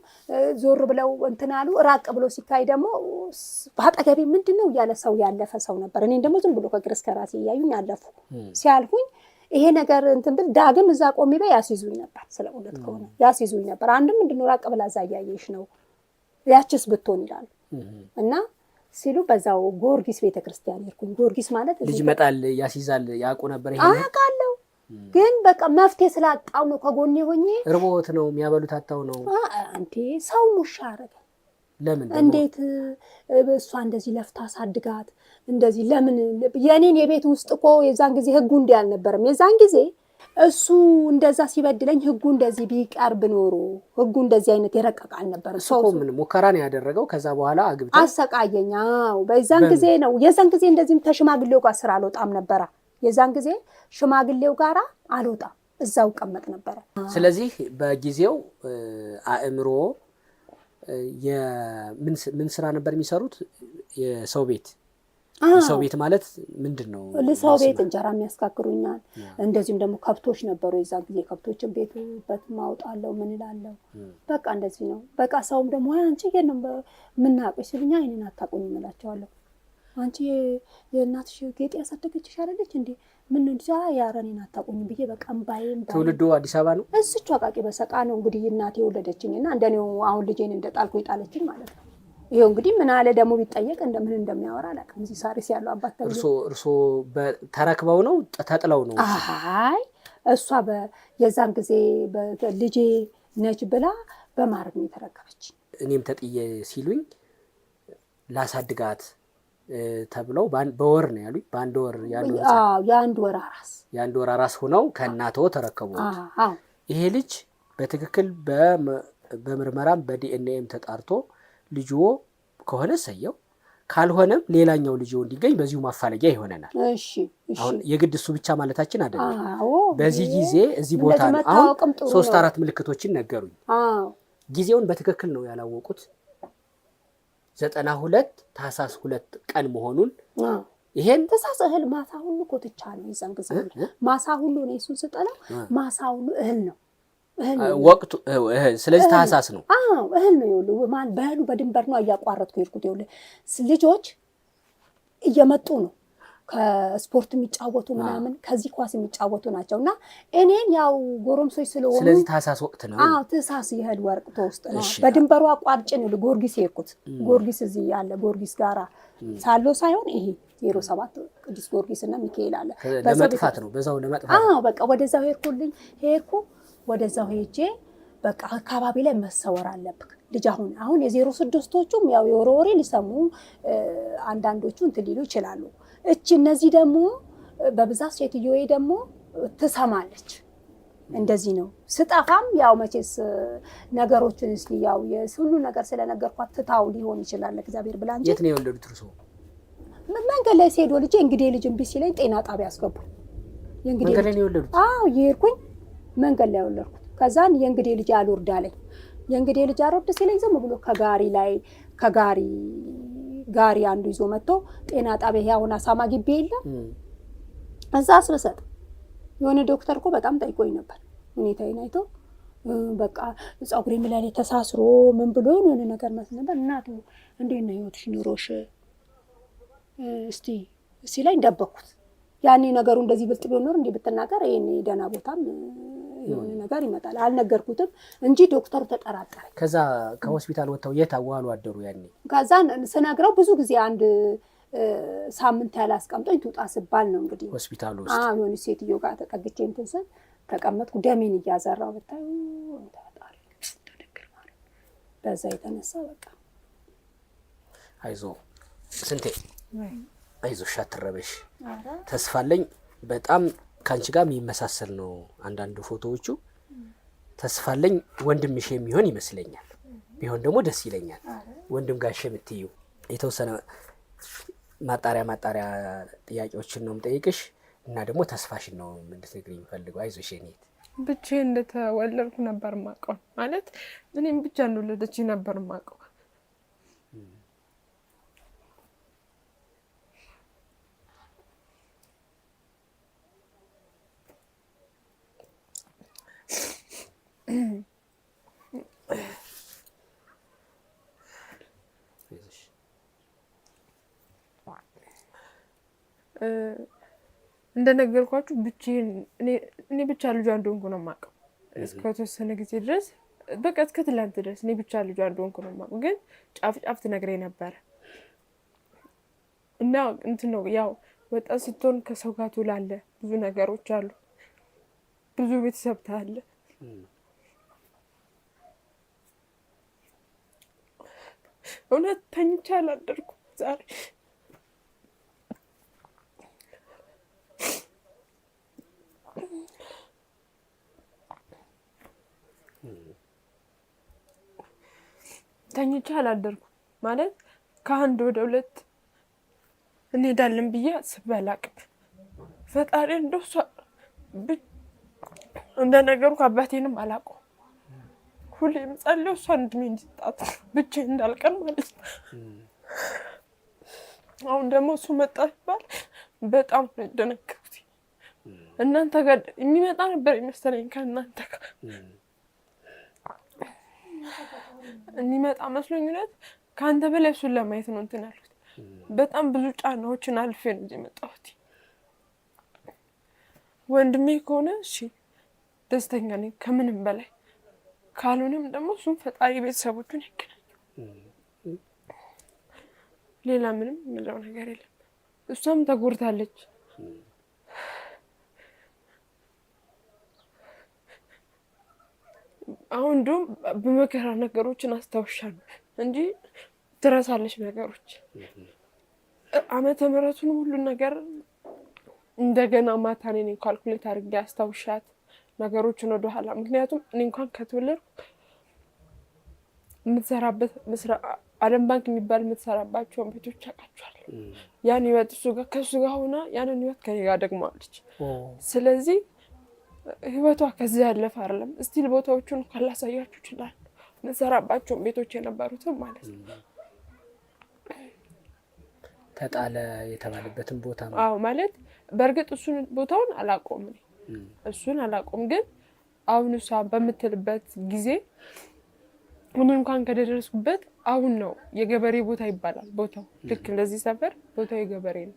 [SPEAKER 1] ዞር ብለው እንትን አሉ ራቅ ብሎ ሲካይ ደግሞ ባጠገቤ ምንድነው ያለ ሰው ያለፈ ሰው ነበር እኔ እንደሞ ዝም ብሎ ከግርስ ከራሴ ያዩኝ አለፉ ሲያልፉኝ ይሄ ነገር እንትን ብል ዳግም እዛ ቆሜ በይ ያስይዙኝ ነበር ስለ እውነት ከሆነ ያስይዙኝ ነበር አንድም ምንድነው ራቅ ብላ እዛ ያየሽ ነው ያችስ ብትሆን ይላል እና ሲሉ በዛው ጎርጊስ ቤተክርስቲያን ይርኩኝ ጎርጊስ ማለት
[SPEAKER 4] ልጅ መጣል ያስይዛል ያቆ ነበር ይሄ
[SPEAKER 1] አቃለው ግን በቃ መፍትሄ ስላጣው ነው ከጎኔ ሆኜ
[SPEAKER 4] ርቦት ነው የሚያበሉት አጣው ነው
[SPEAKER 1] አንዴ ሰው ሙሻረገ
[SPEAKER 4] ለምን
[SPEAKER 1] እንዴት እሷ እንደዚህ ለፍታ ሳድጋት እንደዚህ ለምን የኔን የቤት ውስጥ እኮ የዛን ጊዜ ህጉ እንዲህ አልነበረም የዛን ጊዜ እሱ እንደዛ ሲበድለኝ ህጉ እንደዚህ ቢቀርብ ኖሮ ህጉ እንደዚህ አይነት የረቀቀ አልነበረ
[SPEAKER 4] ሰው ምን ሙከራ ነው ያደረገው ከዛ በኋላ አግብታ
[SPEAKER 1] አሰቃየኛው በዛን ጊዜ ነው የዛን ጊዜ እንደዚህም ተሽማግሌው ጋር ስራ አልወጣም ነበር የዛን ጊዜ ሽማግሌው ጋራ አልወጣም እዛው ቀመጥ ነበር
[SPEAKER 4] ስለዚህ በጊዜው አእምሮ የምን ስራ ነበር የሚሰሩት የሰው ቤት ሰው ቤት ማለት ምንድነው
[SPEAKER 1] ለሰው ቤት እንጀራ የሚያስካክሩኛል እንደዚህም ደግሞ ከብቶች ነበሩ የዛ ጊዜ ከብቶችን ቤቱበት ማውጣለው ምን ይላለው በቃ እንደዚህ ነው በቃ ሰውም ደግሞ አንቺ የለም ምናቆይ ሲልኛ አይኔን አታቆኝ እላቸዋለሁ አንቺ የእናትሽ ጌጥ ያሳደገችሽ አይደለች እንዴ ምን እንጃ ያረኔን አታቆኝ ብዬ በቃ እምባዬን
[SPEAKER 4] ትውልዱ አዲስ አበባ ነው
[SPEAKER 1] እሱቹ አቃቂ በሰቃ ነው እንግዲህ እናቴ ወለደችኝና እንደኔው አሁን ልጄን እንደጣልኩ ይጣለችኝ ማለት ነው ይሄው እንግዲህ ምን አለ ደግሞ ቢጠየቅ እንደምን እንደሚያወራ አላውቅም እዚህ ሳሪስ ያለው አባት ተብሎ
[SPEAKER 4] እርሶ ተረክበው ነው ተጥለው ነው
[SPEAKER 1] አይ እሷ የዛን ጊዜ በልጄ ነች ብላ በማረግ ነው የተረከበች
[SPEAKER 4] እኔም ተጥዬ ሲሉኝ ላሳድጋት ተብለው በወር ነው ያሉኝ በአንድ ወር ያለው
[SPEAKER 1] የአንድ ወር አራስ
[SPEAKER 4] ሆነው ከእናቶ ተረከቡት ይሄ ልጅ በትክክል በምርመራም በዲኤንኤም ተጣርቶ ልጅ ከሆነ ሰየው ካልሆነም ሌላኛው ልጅ እንዲገኝ በዚሁ ማፋለጊያ ይሆነናል እሺ አሁን የግድ እሱ ብቻ ማለታችን አይደለም በዚህ ጊዜ እዚህ ቦታ ነው አሁን 3-4 ምልክቶችን ነገሩኝ ጊዜውን በትክክል ነው ያላወቁት 92 ታህሳስ 2 ቀን መሆኑን
[SPEAKER 1] ይሄን ተሳሰ እህል ማሳ ሁሉ ኮትቻለሁ ይዛን ጊዜ ማሳ ሁሉ ነው እሱን ስጠላው ማሳ ሁሉ እህል ነው
[SPEAKER 4] ወቅቱ ስለዚህ ታህሳስ ነው
[SPEAKER 1] እህል ነው ይኸውልህ ማን በእህሉ በድንበር ነው እያቋረጥኩ ይልኩት ይኸውልህ ልጆች እየመጡ ነው ከስፖርት የሚጫወቱ ምናምን ከዚህ ኳስ የሚጫወቱ ናቸውና እኔን ያው ጎረምሶች ስለሆኑ
[SPEAKER 4] ስለዚህ ታህሳስ ወቅት ነው
[SPEAKER 1] ታህሳስ ይሄድ ወቅት ውስጥ ነው በድንበሩ አቋርጬ ነው ለጊዮርጊስ የኩት ጊዮርጊስ እዚህ ያለ ጊዮርጊስ ጋራ ሳሎ ሳይሆን ይሄ 07 ቅዱስ ጊዮርጊስና ሚካኤል አለ
[SPEAKER 4] ለመጥፋት ነው በዛው ለመጥፋት
[SPEAKER 1] በቃ ወደዛው ሄድኩ ወደዛው ሄጄ በቃ አካባቢ ላይ መሰወር አለብክ ልጅ አሁን የ06ቶቹም ያው የወሬ ሊሰሙ አንዳንዶቹ እንትን ሊሉ ይችላሉ እቺ እነዚህ ደግሞ በብዛት ሴትዮዬ ደግሞ ትሰማለች እንደዚህ ነው ስጣፋም ያው መቼስ ነገሮችን እስኪ ያው የሁሉ ነገር ስለነገርኳት ትታው ሊሆን ይችላል እግዚአብሔር ብላ እንጂ
[SPEAKER 4] የት ነው የወለዱት እርሶ
[SPEAKER 1] መንገድ ላይ ሲሄድ ልጅ እንግዲህ ልጅ እምቢ ሲለኝ ጤና ጣቢያ አስገቡ
[SPEAKER 4] መንገድ ላይ ነው የወለዱት
[SPEAKER 1] ይሄድኩኝ መንገድ ላይ ወለድኩት ከዛን የእንግዲህ ልጅ አልወርድ አለኝ የእንግዲህ ልጅ አልወርድ ሲለኝ ዝም ብሎ ጋሪ አንዱ ይዞ መጥቶ ጤና ጣቢያ ያውና ሳማ ግቢ የለም እዛ አስበሰጥ የሆነ ዶክተር እኮ በጣም ጠይቆኝ ነበር ሁኔታዬን አይቶ በቃ ጸጉሬ ላይ ተሳስሮ ምን ብሎ የሆነ ነገር መስል ነበር እናቱ እንዴት ነው ህይወትሽ ኑሮሽ እስቲ ላይ ደበኩት ያኔ ነገሩ እንደዚህ ብልጥ ቢሆን ኖር እንዴ ብትናገር ይሄን ደና ቦታም የሆነ ነገር ይመጣል አልነገርኩትም እንጂ ዶክተሩ ተጠራጠረ
[SPEAKER 4] ከዛ ከሆስፒታል ወጣው የታዋሉ አደሩ ያኔ
[SPEAKER 1] ከዛን ስነግረው ብዙ ጊዜ አንድ ሳምንት ያላስቀምጦኝ ትውጣ ስባል ነው እንግዲህ
[SPEAKER 4] ሆስፒታሉ ውስጥ
[SPEAKER 1] የሆነ ሴትዮ ጋር ተቀግጬ እንትን ስል ተቀመጥኩ ደሜን እያዘራው ብታይ ተጣጣሪ ተደግር ማለት በዛ የተነሳ በቃ
[SPEAKER 4] አይዞ ስንቴ አይዞሽ አትረበሽ ተስፋለኝ በጣም ካንቺ ጋር የሚመሳሰል ነው አንዳንድ ፎቶዎቹ ተስፋለኝ ወንድምሽ የሚሆን ይመስለኛል ቢሆን ደግሞ ደስ ይለኛል ወንድም ጋሽ የምትዩ የተወሰነ ማጣሪያ ጥያቄዎችን ነው የምጠይቅሽ እና ደግሞ ተስፋሽን ነው እንድትነግሪኝ ፈልገው አይዞሽ የኔት
[SPEAKER 3] ብቻዬን እንደተወለድኩ ነበር ማቀው ማለት እኔም ብቻ እንደወለደች ነበር ማቀው እንደነገርኳችሁ ብቻዬን እኔ ብቻ ልጇ እንደሆንኩ ነው የማውቀው እስከ ተወሰነ ጊዜ ድረስ በቃ እስከ ትላንት ድረስ እኔ ብቻ ልጇ እንደሆንኩ ነው የማውቀው ግን ጫፍ ትነግረኝ ነበር እና እንትን ነው ያው ወጣት ስትሆን ከሰው ጋር ትውላለህ ብዙ ነገሮች አሉ ብዙ ቤተሰብ ታለ እውነት ተኝቼ አላደርኩም ዛሬ ተኝቼ አላደርኩም ማለት ከአንድ ወደ ሁለት እንሄዳለን ብዬ አስቤ አላቅም ፈጣሪ እንደው እንደነገሩ አባቴንም አላውቀውም ሁሌም ጸልየው እሷ እድሜ እንዲጣት ብቻዬን እንዳልቀር ማለት ነው አሁን ደግሞ እሱ መጣ ሲባል በጣም ነው የደነገጥኩት እናንተ ጋር የሚመጣ ነበር ይመስለኝ ከእናንተ ጋር የሚመጣ መስሎኝ እውነት ከአንተ በላይ እሱን ለማየት ነው እንትን ያልኩት በጣም ብዙ ጫናዎችን አልፌ ነው እዚህ የመጣሁት ወንድሜ ከሆነ እሺ ደስተኛ ነኝ ከምንም በላይ ካልሆነም ደግሞ እሱን ፈጣሪ ቤተሰቦቹን ያገናኘው ሌላ ምንም ምለው ነገር የለም እሷም ተጎድታለች አሁን ደግሞ በመከራ ነገሮችን አስታውሻለሁ እንጂ ትረሳለች ነገሮች ዓመተ ምህረቱን ሁሉ ነገር እንደገና ማታ ነኝ ካልኩሌት አድርጌ አስታውሻት ነገሮችን ወደ ኋላ ምክንያቱም እኔ እንኳን ከተወለድኩ የምትሰራበት ዓለም ባንክ የሚባል የምትሰራባቸው ቤቶች አውቃቸዋለሁ ያን ህይወት ከእሱ ጋር ሆና ያንን ህይወት ከኔ ጋር ደግመዋለች ስለዚህ ህይወቷ ከዚህ ያለፈ አይደለም እስቲል ቦታዎቹን ካላሳያችሁ ይችላል የምትሰራባቸው ቤቶች የነበሩትም ማለት ነው
[SPEAKER 4] ተጣለ የተባለበትን ቦታ ነው?
[SPEAKER 3] አዎ ማለት በእርግጥ እሱን ቦታውን አላውቀውም እኔ እሱን አላውቀውም፣ ግን አሁን እሷ በምትልበት ጊዜ ምን እንኳን ከደረስኩበት አሁን ነው የገበሬ ቦታ ይባላል ቦታው። ልክ እንደዚህ ሰፈር ቦታው የገበሬ ነው።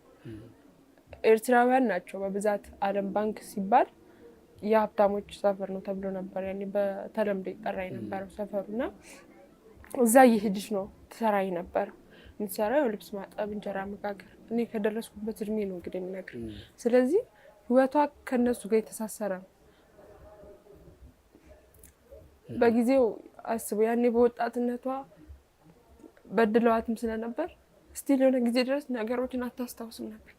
[SPEAKER 3] ኤርትራውያን ናቸው በብዛት። ዓለም ባንክ ሲባል የሀብታሞች ሰፈር ነው ተብሎ ነበር ያኔ በተለምዶ ይጠራ የነበረው ሰፈሩና እዛ እየሄድሽ ነው ትሰራ የነበረው። የምትሰራው ልብስ ማጠብ፣ እንጀራ መጋገር። እኔ ከደረስኩበት እድሜ ነው እንግዲህ የምነግር። ስለዚህ ህይወቷ ከነሱ ጋር የተሳሰረ ነው። በጊዜው አስቡ ያኔ በወጣትነቷ በድለዋትም ስለነበር ስቲል የሆነ ጊዜ ድረስ ነገሮችን አታስታውስም ነበር።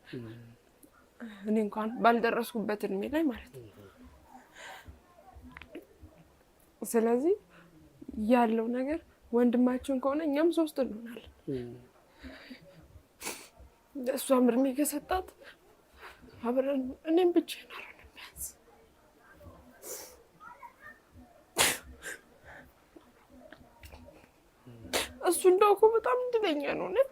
[SPEAKER 3] እኔ እንኳን ባልደረስኩበት እድሜ ላይ ማለት ነው። ስለዚህ ያለው ነገር ወንድማችን ከሆነ እኛም 3 እንሆናለን። እሷም እድሜ ከሰጣት አብረን እኔም ብቻ ይኖራል ቢያንስ። እሱ እንደው እኮ በጣም እድለኛ ነው እውነት።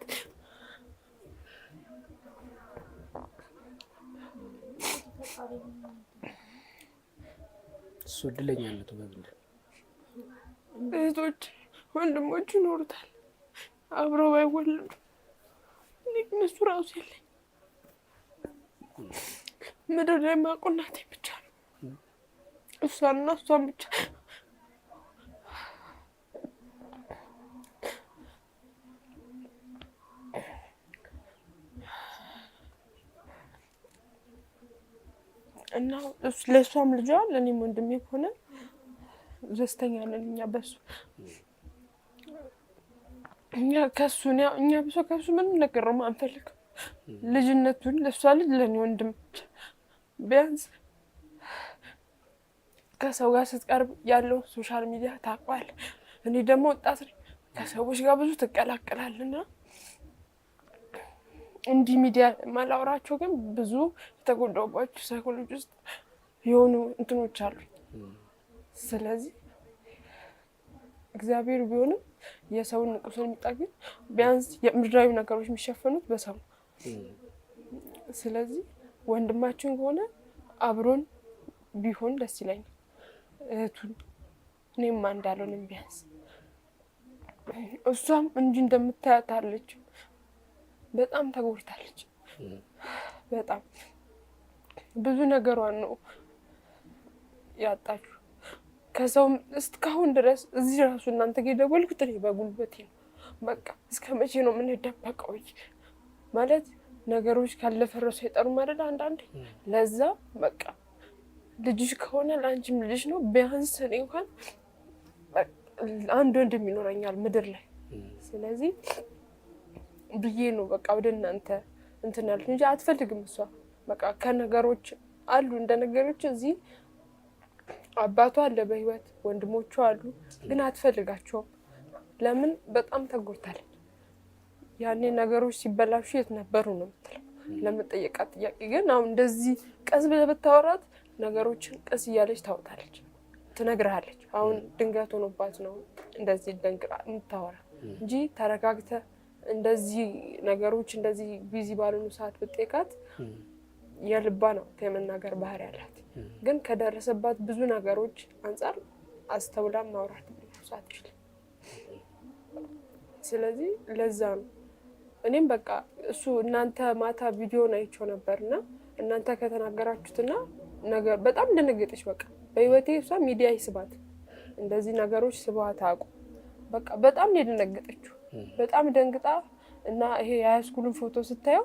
[SPEAKER 4] እሱ እድለኛነቱ በምንድን ነው?
[SPEAKER 3] እህቶች ወንድሞች ይኖሩታል አብረው ባይወለዱ። እኔ ግን እሱ ራሱ የለኝ። ምድር ላይ የማውቀው እናቴ ብቻ ነው። እሷንና እሷን ብቻ። እና ለእሷም ልጇ ለእኔም ወንድሜ ሆነ ደስተኛ ነን እኛ በሱ። እኛ ከሱ እኛ ብሶ ከሱ ምንም ነገር ነው አንፈልግም። ልጅነቱን ለእሷ ልጅ ለእኔ ወንድም ቢያንስ ከሰው ጋር ስትቀርብ ያለው ሶሻል ሚዲያ ታውቃለህ። እኔ ደግሞ ወጣት ነኝ፣ ከሰዎች ጋር ብዙ ትቀላቀላልና እንዲህ ሚዲያ ማላወራቸው ግን ብዙ የተጎዳሁባቸው ሳይኮሎጂ ውስጥ የሆኑ እንትኖች አሉ። ስለዚህ እግዚአብሔር ቢሆንም የሰውን ቁስል የሚጠግን ቢያንስ የምድራዊ ነገሮች የሚሸፈኑት በሰው። ስለዚህ ወንድማችን ከሆነ አብሮን ቢሆን ደስ ይለኛል። እህቱን እኔም እንዳልሆንም ቢያንስ እሷም እንጂ እንደምታያት አለች። በጣም ተጎድታለች። በጣም ብዙ ነገሯን ነው ያጣችሁ። ከሰውም እስካሁን ድረስ እዚህ ራሱ እናንተ ጋር ደወልኩት እኔ በጉልበቴ ነው። በቃ እስከ መቼ ነው የምንደበቀው? ማለት ነገሮች ካለፈረሱ አይጠሩም አይደል አንዳንዴ። ለዛ በቃ ልጅሽ ከሆነ ለአንቺም ልጅሽ ነው። ቢያንስ እኔ እንኳን አንድ ወንድም ይኖረኛል ምድር ላይ። ስለዚህ ብዬ ነው በቃ ወደ እናንተ እንትን ያልኩት እንጂ አትፈልግም እሷ። በቃ ከነገሮች አሉ እንደ ነገሮች እዚህ አባቷ አለ በህይወት ወንድሞቿ አሉ፣ ግን አትፈልጋቸውም። ለምን? በጣም ተጎድታለች። ያኔ ነገሮች ሲበላሹ የት ነበሩ ነው የምትለው ለምትጠየቃት ጥያቄ። ግን አሁን እንደዚህ ቀስ ብለህ ብታወራት ነገሮችን ቀስ እያለች ታወጣለች፣ ትነግርሃለች። አሁን ድንገት ሆኖባት ነው እንደዚህ ደንግራ የምታወራ እንጂ ተረጋግተህ እንደዚህ ነገሮች እንደዚህ ቢዚ ባልሆኑ ሰዓት ብትጠይቃት የልባ ነው ከመናገር ባህሪ ያላት። ግን ከደረሰባት ብዙ ነገሮች አንጻር አስተውላ ማውራት አትችልም። ስለዚህ ለዛ ነው እኔም በቃ እሱ እናንተ ማታ ቪዲዮን አይቼው ነበርና እናንተ ከተናገራችሁትና ነገር በጣም ደነገጠች። በቃ በህይወቴ እሷ ሚዲያ ይስባት እንደዚህ ነገሮች ስባት አቁ በቃ በጣም ነው የደነገጠችው። በጣም ደንግጣ እና ይሄ የሃይስኩልን ፎቶ ስታየው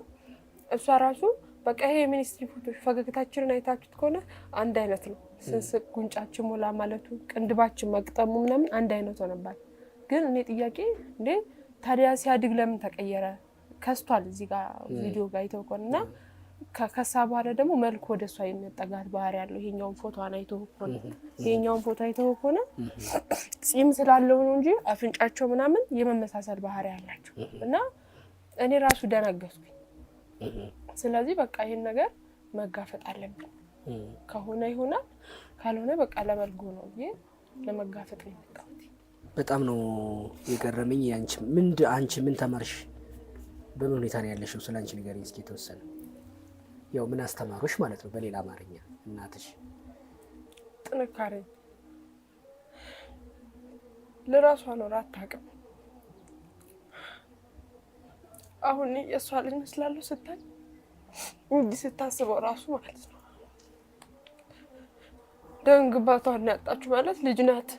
[SPEAKER 3] እሷ ራሱ በቃ ይሄ የሚኒስትሪ ፎቶ ፈገግታችንን አይታችሁት ከሆነ አንድ አይነት ነው። ስንስቅ ጉንጫችን ሞላ ማለቱ ቅንድባችን መቅጠሙ ምናምን አንድ አይነት ሆነባት። ግን እኔ ጥያቄ እንዴ ታዲያ ሲያድግ ለምን ተቀየረ? ከስቷል እዚህ ጋር ቪዲዮ ጋር አይተው ከሆነና ከከሳ በኋላ ደግሞ መልኩ ወደ እሷ የሚጠጋት ባህሪ ያለው ይሄኛውን ፎቶ አይተው ከሆነ ይሄኛውን ፎቶ አይተው ከሆነ ጺም ስላለው ነው እንጂ አፍንጫቸው ምናምን የመመሳሰል ባህሪ ያላቸው እና እኔ ራሱ ደነገጥኩኝ። ስለዚህ በቃ ይሄን ነገር መጋፈጥ አለብን። ከሆነ ይሆናል፣ ካልሆነ በቃ ለመልጎ ነው ብዬ ለመጋፈጥ ነው የመጣሁት።
[SPEAKER 4] በጣም ነው የገረመኝ። አንቺ ምን ተማርሽ በምን ሁኔታ ነው ያለሽው? ስላንቺ ንገሪኝ እስኪ ተወሰነ። ያው ምን አስተማሮሽ ማለት ነው በሌላ አማርኛ እናትሽ?
[SPEAKER 3] ጥንካሬ ለራሷ ነው አታውቅም። አሁን የእሷ ልጅ መስላለሁ ስታይ እንዲህ ስታስበው ራሱ ማለት ነው ደም ግባቷን ያጣችሁ ማለት ልጅ ናት።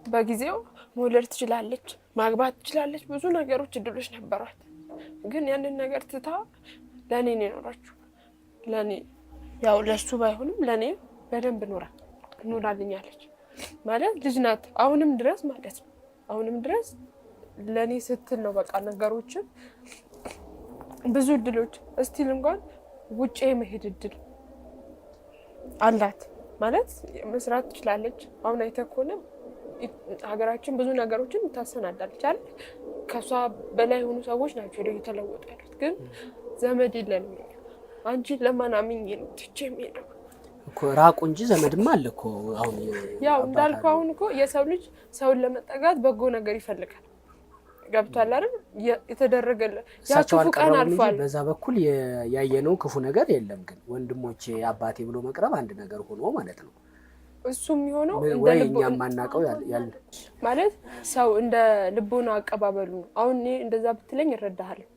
[SPEAKER 3] በጊዜው መውለድ ትችላለች፣ ማግባት ትችላለች፣ ብዙ ነገሮች እድሎች ነበሯት። ግን ያንን ነገር ትታ ለኔ ነው የኖረችው። ለኔ ያው ለሱ ባይሆንም ለኔ በደንብ ኖራልኛለች ማለት ልጅ ናት። አሁንም ድረስ ማለት ነው አሁንም ድረስ ለኔ ስትል ነው በቃ ነገሮችን ብዙ እድሎች እስቲል እንኳን ውጪ የመሄድ እድል አላት ማለት መስራት ትችላለች። አሁን አይተህ ከሆነ ሀገራችን ብዙ ነገሮችን ታሰናዳለች አይደል? ከሷ በላይ የሆኑ ሰዎች ናቸው እየተለወጡ ያሉት። ግን ዘመድ የለንም። አንቺ ለማን አምኜ ነው ትቼ የምሄደው
[SPEAKER 4] እኮ ራቁ እንጂ ዘመድማ አለ እኮ። አሁን
[SPEAKER 3] ያው እንዳልኩ አሁን እኮ የሰው ልጅ ሰውን ለመጠጋት በጎ ነገር ይፈልጋል። ገብቷል አይደል? የተደረገለ ያ ክፉ ቀን አልፏል።
[SPEAKER 4] በዛ በኩል ያየነው ክፉ ነገር የለም። ግን ወንድሞቼ አባቴ ብሎ መቅረብ አንድ ነገር ሆኖ ማለት ነው።
[SPEAKER 3] እሱም የሚሆነው
[SPEAKER 4] ወይ እኛም ማናቀው ያለ
[SPEAKER 3] ማለት ሰው እንደ ልቦና አቀባበሉ ነው። አሁን እኔ እንደዛ ብትለኝ እረዳሃለሁ።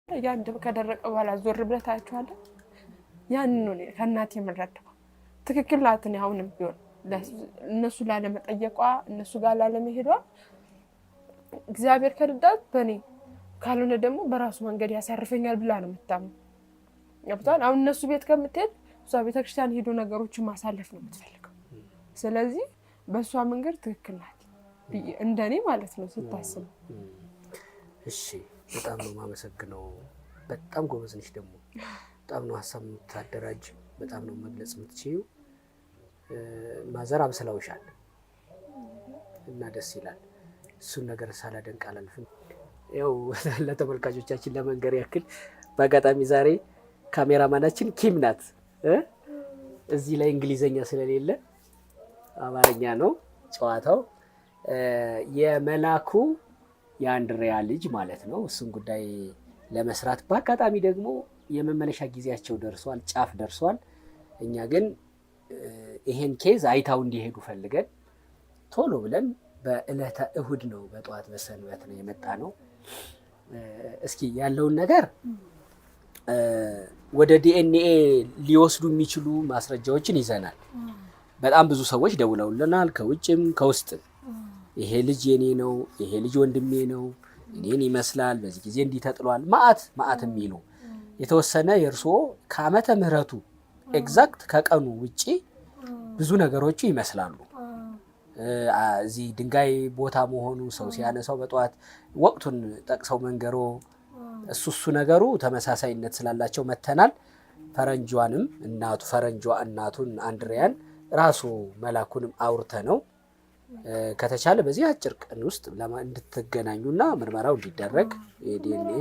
[SPEAKER 3] ያን ከደረቀ በኋላ ዞር ብለህ ታያቸዋለህ። ያን ነው ከእናቴ የምረዳው። ትክክል ናት። እኔ አሁንም ቢሆን እነሱ ላለመጠየቋ እነሱ ጋር ላለመሄዷ እግዚአብሔር ከረዳት በእኔ ካልሆነ ደግሞ በራሱ መንገድ ያሳርፈኛል ብላ ነው የምታምነው። ገብቶሃል? አሁን እነሱ ቤት ከምትሄድ እሷ ቤተክርስቲያን ሄዶ ነገሮችን ማሳለፍ ነው የምትፈልገው። ስለዚህ በእሷ መንገድ ትክክል ናት እንደኔ ማለት ነው ስታስብ።
[SPEAKER 4] እሺ በጣም ነው የማመሰግነው። በጣም ጎበዝ ነሽ ደግሞ በጣም ነው ሀሳብ የምታደራጅ፣ በጣም ነው መግለጽ የምትችይው። ማዘር አብስለውሻል እና ደስ ይላል። እሱን ነገር ሳላደንቅ አላልፍም። ያው ለተመልካቾቻችን ለመንገር ያክል በአጋጣሚ ዛሬ ካሜራማናችን ኪም ናት። እዚህ ላይ እንግሊዘኛ ስለሌለ አማርኛ ነው ጨዋታው። የመላኩ የአንድሪያ ልጅ ማለት ነው። እሱን ጉዳይ ለመስራት በአጋጣሚ ደግሞ የመመለሻ ጊዜያቸው ደርሷል፣ ጫፍ ደርሷል። እኛ ግን ይሄን ኬዝ አይታው እንዲሄዱ ፈልገን ቶሎ ብለን በዕለተ እሁድ ነው በጠዋት በሰንበት ነው የመጣ ነው። እስኪ ያለውን ነገር ወደ ዲኤንኤ ሊወስዱ የሚችሉ ማስረጃዎችን ይዘናል። በጣም ብዙ ሰዎች ደውለውልናል ከውጭም ከውስጥም። ይሄ ልጅ የኔ ነው፣ ይሄ ልጅ ወንድሜ ነው፣ እኔን ይመስላል፣ በዚህ ጊዜ እንዲህ ተጥሏል፣ ማአት የሚሉ የተወሰነ የእርስዎ ከዓመተ ምህረቱ ኤግዛክት ከቀኑ ውጪ ብዙ ነገሮቹ ይመስላሉ። እዚህ ድንጋይ ቦታ መሆኑ ሰው ሲያነሳው በጠዋት ወቅቱን ጠቅሰው መንገሮ እሱ ነገሩ ተመሳሳይነት ስላላቸው መተናል። ፈረንጇንም እናቱን አንድሪያን ራሱ መላኩንም አውርተ ነው ከተቻለ በዚህ አጭር ቀን ውስጥ እንድትገናኙና ምርመራው እንዲደረግ የዲኤንኤ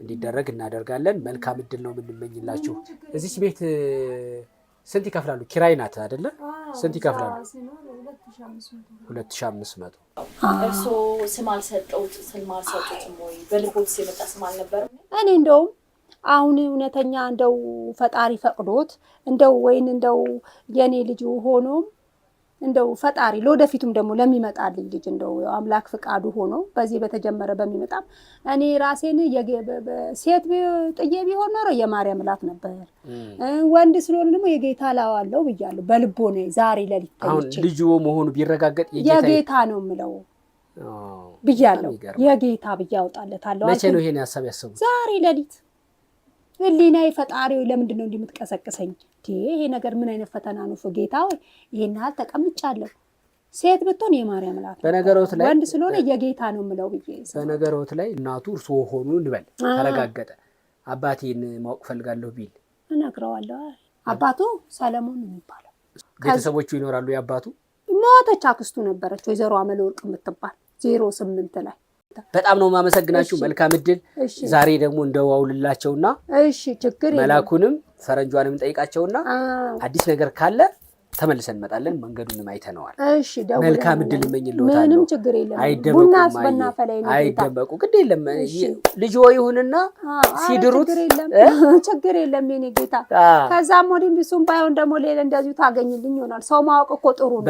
[SPEAKER 4] እንዲደረግ እናደርጋለን። መልካም እድል ነው የምንመኝላችሁ። እዚች ቤት ስንት ይከፍላሉ? ኪራይ ናት አይደለ? ስንት ይከፍላሉ? 2500
[SPEAKER 6] እርሶ ስም አልሰጡትም ወይ? በልቦት የመጣ ስም አልነበረም?
[SPEAKER 1] እኔ እንደውም አሁን እውነተኛ እንደው ፈጣሪ ፈቅዶት እንደው ወይን እንደው የኔ ልጅ ሆኖም እንደው ፈጣሪ ለወደፊቱም ደግሞ ለሚመጣልኝ ልጅ እንደው አምላክ ፍቃዱ ሆኖ በዚህ በተጀመረ በሚመጣም እኔ ራሴን ሴት ጥዬ ቢሆን ኖሮ የማርያም ላት ነበር። ወንድ ስለሆነ ደግሞ የጌታ ላዋለው ብያለሁ በልቦኔ ዛሬ ለሊት
[SPEAKER 4] አሁን ልጅ መሆኑ ቢረጋገጥ
[SPEAKER 1] የጌታ ነው ምለው ብያለሁ። የጌታ ብያውጣለታለሁ።
[SPEAKER 4] መቼ ነው ይሄን ሐሳብ ያሰቡት?
[SPEAKER 1] ዛሬ ለሊት ህሊናዬ ፈጣሪው ለምንድን ነው እንደምትቀሰቅሰኝ? ይሄ ነገር ምን አይነት ፈተና ነው? ጌታ ሆይ ይሄን ያህል ተቀምጫለሁ። ሴት ብትሆን የማርያም ላት
[SPEAKER 4] በነገሮት ላይ
[SPEAKER 1] ወንድ ስለሆነ የጌታ ነው ምለው ብዬ
[SPEAKER 4] በነገሮት ላይ እናቱ እርሶ ሆኑ እንበል ተረጋገጠ አባቴን ማወቅ ፈልጋለሁ ቢል
[SPEAKER 1] እነግረዋለሁ። አባቱ ሰለሞን ነው የሚባለው።
[SPEAKER 4] ቤተሰቦቹ ይኖራሉ? ያባቱ
[SPEAKER 1] ሞተች አክስቱ ነበረች ወይዘሮ አመለወርቅ የምትባል 08 ላይ።
[SPEAKER 4] በጣም ነው ማመሰግናችሁ። መልካም እድል። ዛሬ ደግሞ እንደዋውልላቸውና
[SPEAKER 1] እሺ ችግር የለም
[SPEAKER 4] መላኩንም ፈረንጇንም ጠይቃቸውና አዲስ ነገር ካለ ተመልሰን እንመጣለን። መንገዱንም አይተነዋል።
[SPEAKER 1] እሺ ደውል።
[SPEAKER 4] መልካም እድል እመኝልዎታለሁ።
[SPEAKER 1] ምንም ችግር የለም።
[SPEAKER 4] ቡና አስበናፈላይ ነው። አይደበቁ ግድ የለም። ልጅ ይሁንና ሲድሩት
[SPEAKER 1] ችግር የለም የኔ ጌታ። ከዛም ወዲህ ቢሱም ባይሆን ደግሞ ሌላ እንደዚሁ ታገኝልኝ ይሆናል። ሰው ማወቅ እኮ ጥሩ ነው።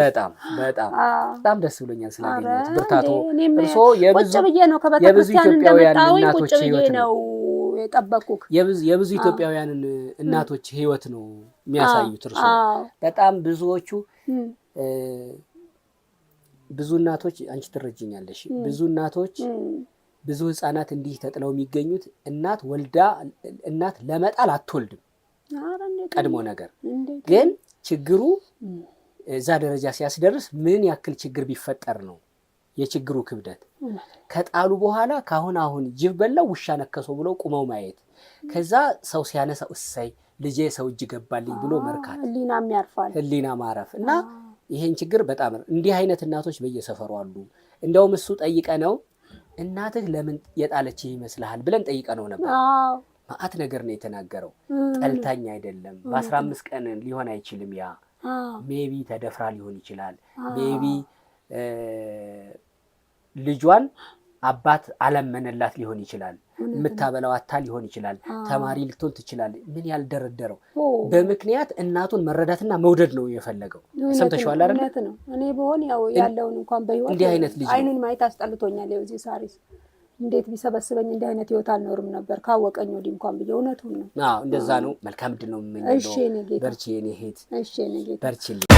[SPEAKER 4] በጣም ደስ ብሎኛል ስላገኘሁት። ብርታቶ እርሶ
[SPEAKER 1] ቁጭ ብዬ ነው ከቤተክርስቲያን እንደመጣሁኝ ቁጭ ብዬ ነው የጠበቁክ።
[SPEAKER 4] የብዙ ኢትዮጵያውያንን እናቶች ህይወት ነው የሚያሳዩት። እርሶ በጣም ብዙዎቹ ብዙ እናቶች አንቺ ትረጅኛለሽ። ብዙ እናቶች ብዙ ህፃናት እንዲህ ተጥለው የሚገኙት እናት ለመጣል አትወልድም። ቀድሞ ነገር ግን ችግሩ እዛ ደረጃ ሲያስደርስ ምን ያክል ችግር ቢፈጠር ነው የችግሩ ክብደት። ከጣሉ በኋላ አሁን ጅብ በላው ውሻ ነከሰው ብለው ቁመው ማየት፣ ከዛ ሰው ሲያነሳው እሰይ ልጄ ሰው እጅ ገባልኝ ብሎ መርካት፣ ህሊና ማረፍ እና ይሄን ችግር በጣም እንዲህ አይነት እናቶች በየሰፈሩ አሉ። እንደውም እሱ ጠይቀነው እናትህ ለምን የጣለች ይመስልሃል ብለን ጠይቀነው ነበር። ማአት ነገር ነው የተናገረው። ጠልታኝ አይደለም፣ በ15 ቀን ሊሆን አይችልም። ያ ሜቢ ተደፍራ ሊሆን ይችላል። ሜቢ ልጇን አባት አለመነላት ሊሆን ይችላል። የምታበላው አታ ሊሆን ይችላል። ተማሪ ልትሆን ትችላል። ምን ያልደረደረው በምክንያት እናቱን መረዳትና መውደድ ነው የፈለገው። ሰምተሽዋል አይደል?
[SPEAKER 1] ነው። እኔ በሆነ ያው ያለውን እንኳን በህይወት
[SPEAKER 4] እንዲህ አይነት ልጅ
[SPEAKER 1] አይኑን ማየት አስጠልቶኛል። ያው እዚህ ሳሪስ እንዴት ቢሰበስበኝ እንዲህ አይነት ህይወት አልኖርም ነበር ካወቀኝ ወዲህ እንኳን ብዬ እውነቱን ነው።
[SPEAKER 4] እንደዛ ነው። መልካም እድል ነው የምመኘው።
[SPEAKER 1] እሺ እኔ ጌታ
[SPEAKER 4] በርቺ የኔ እህት።
[SPEAKER 1] እሺ እኔ ጌታ
[SPEAKER 4] በርቺልኝ።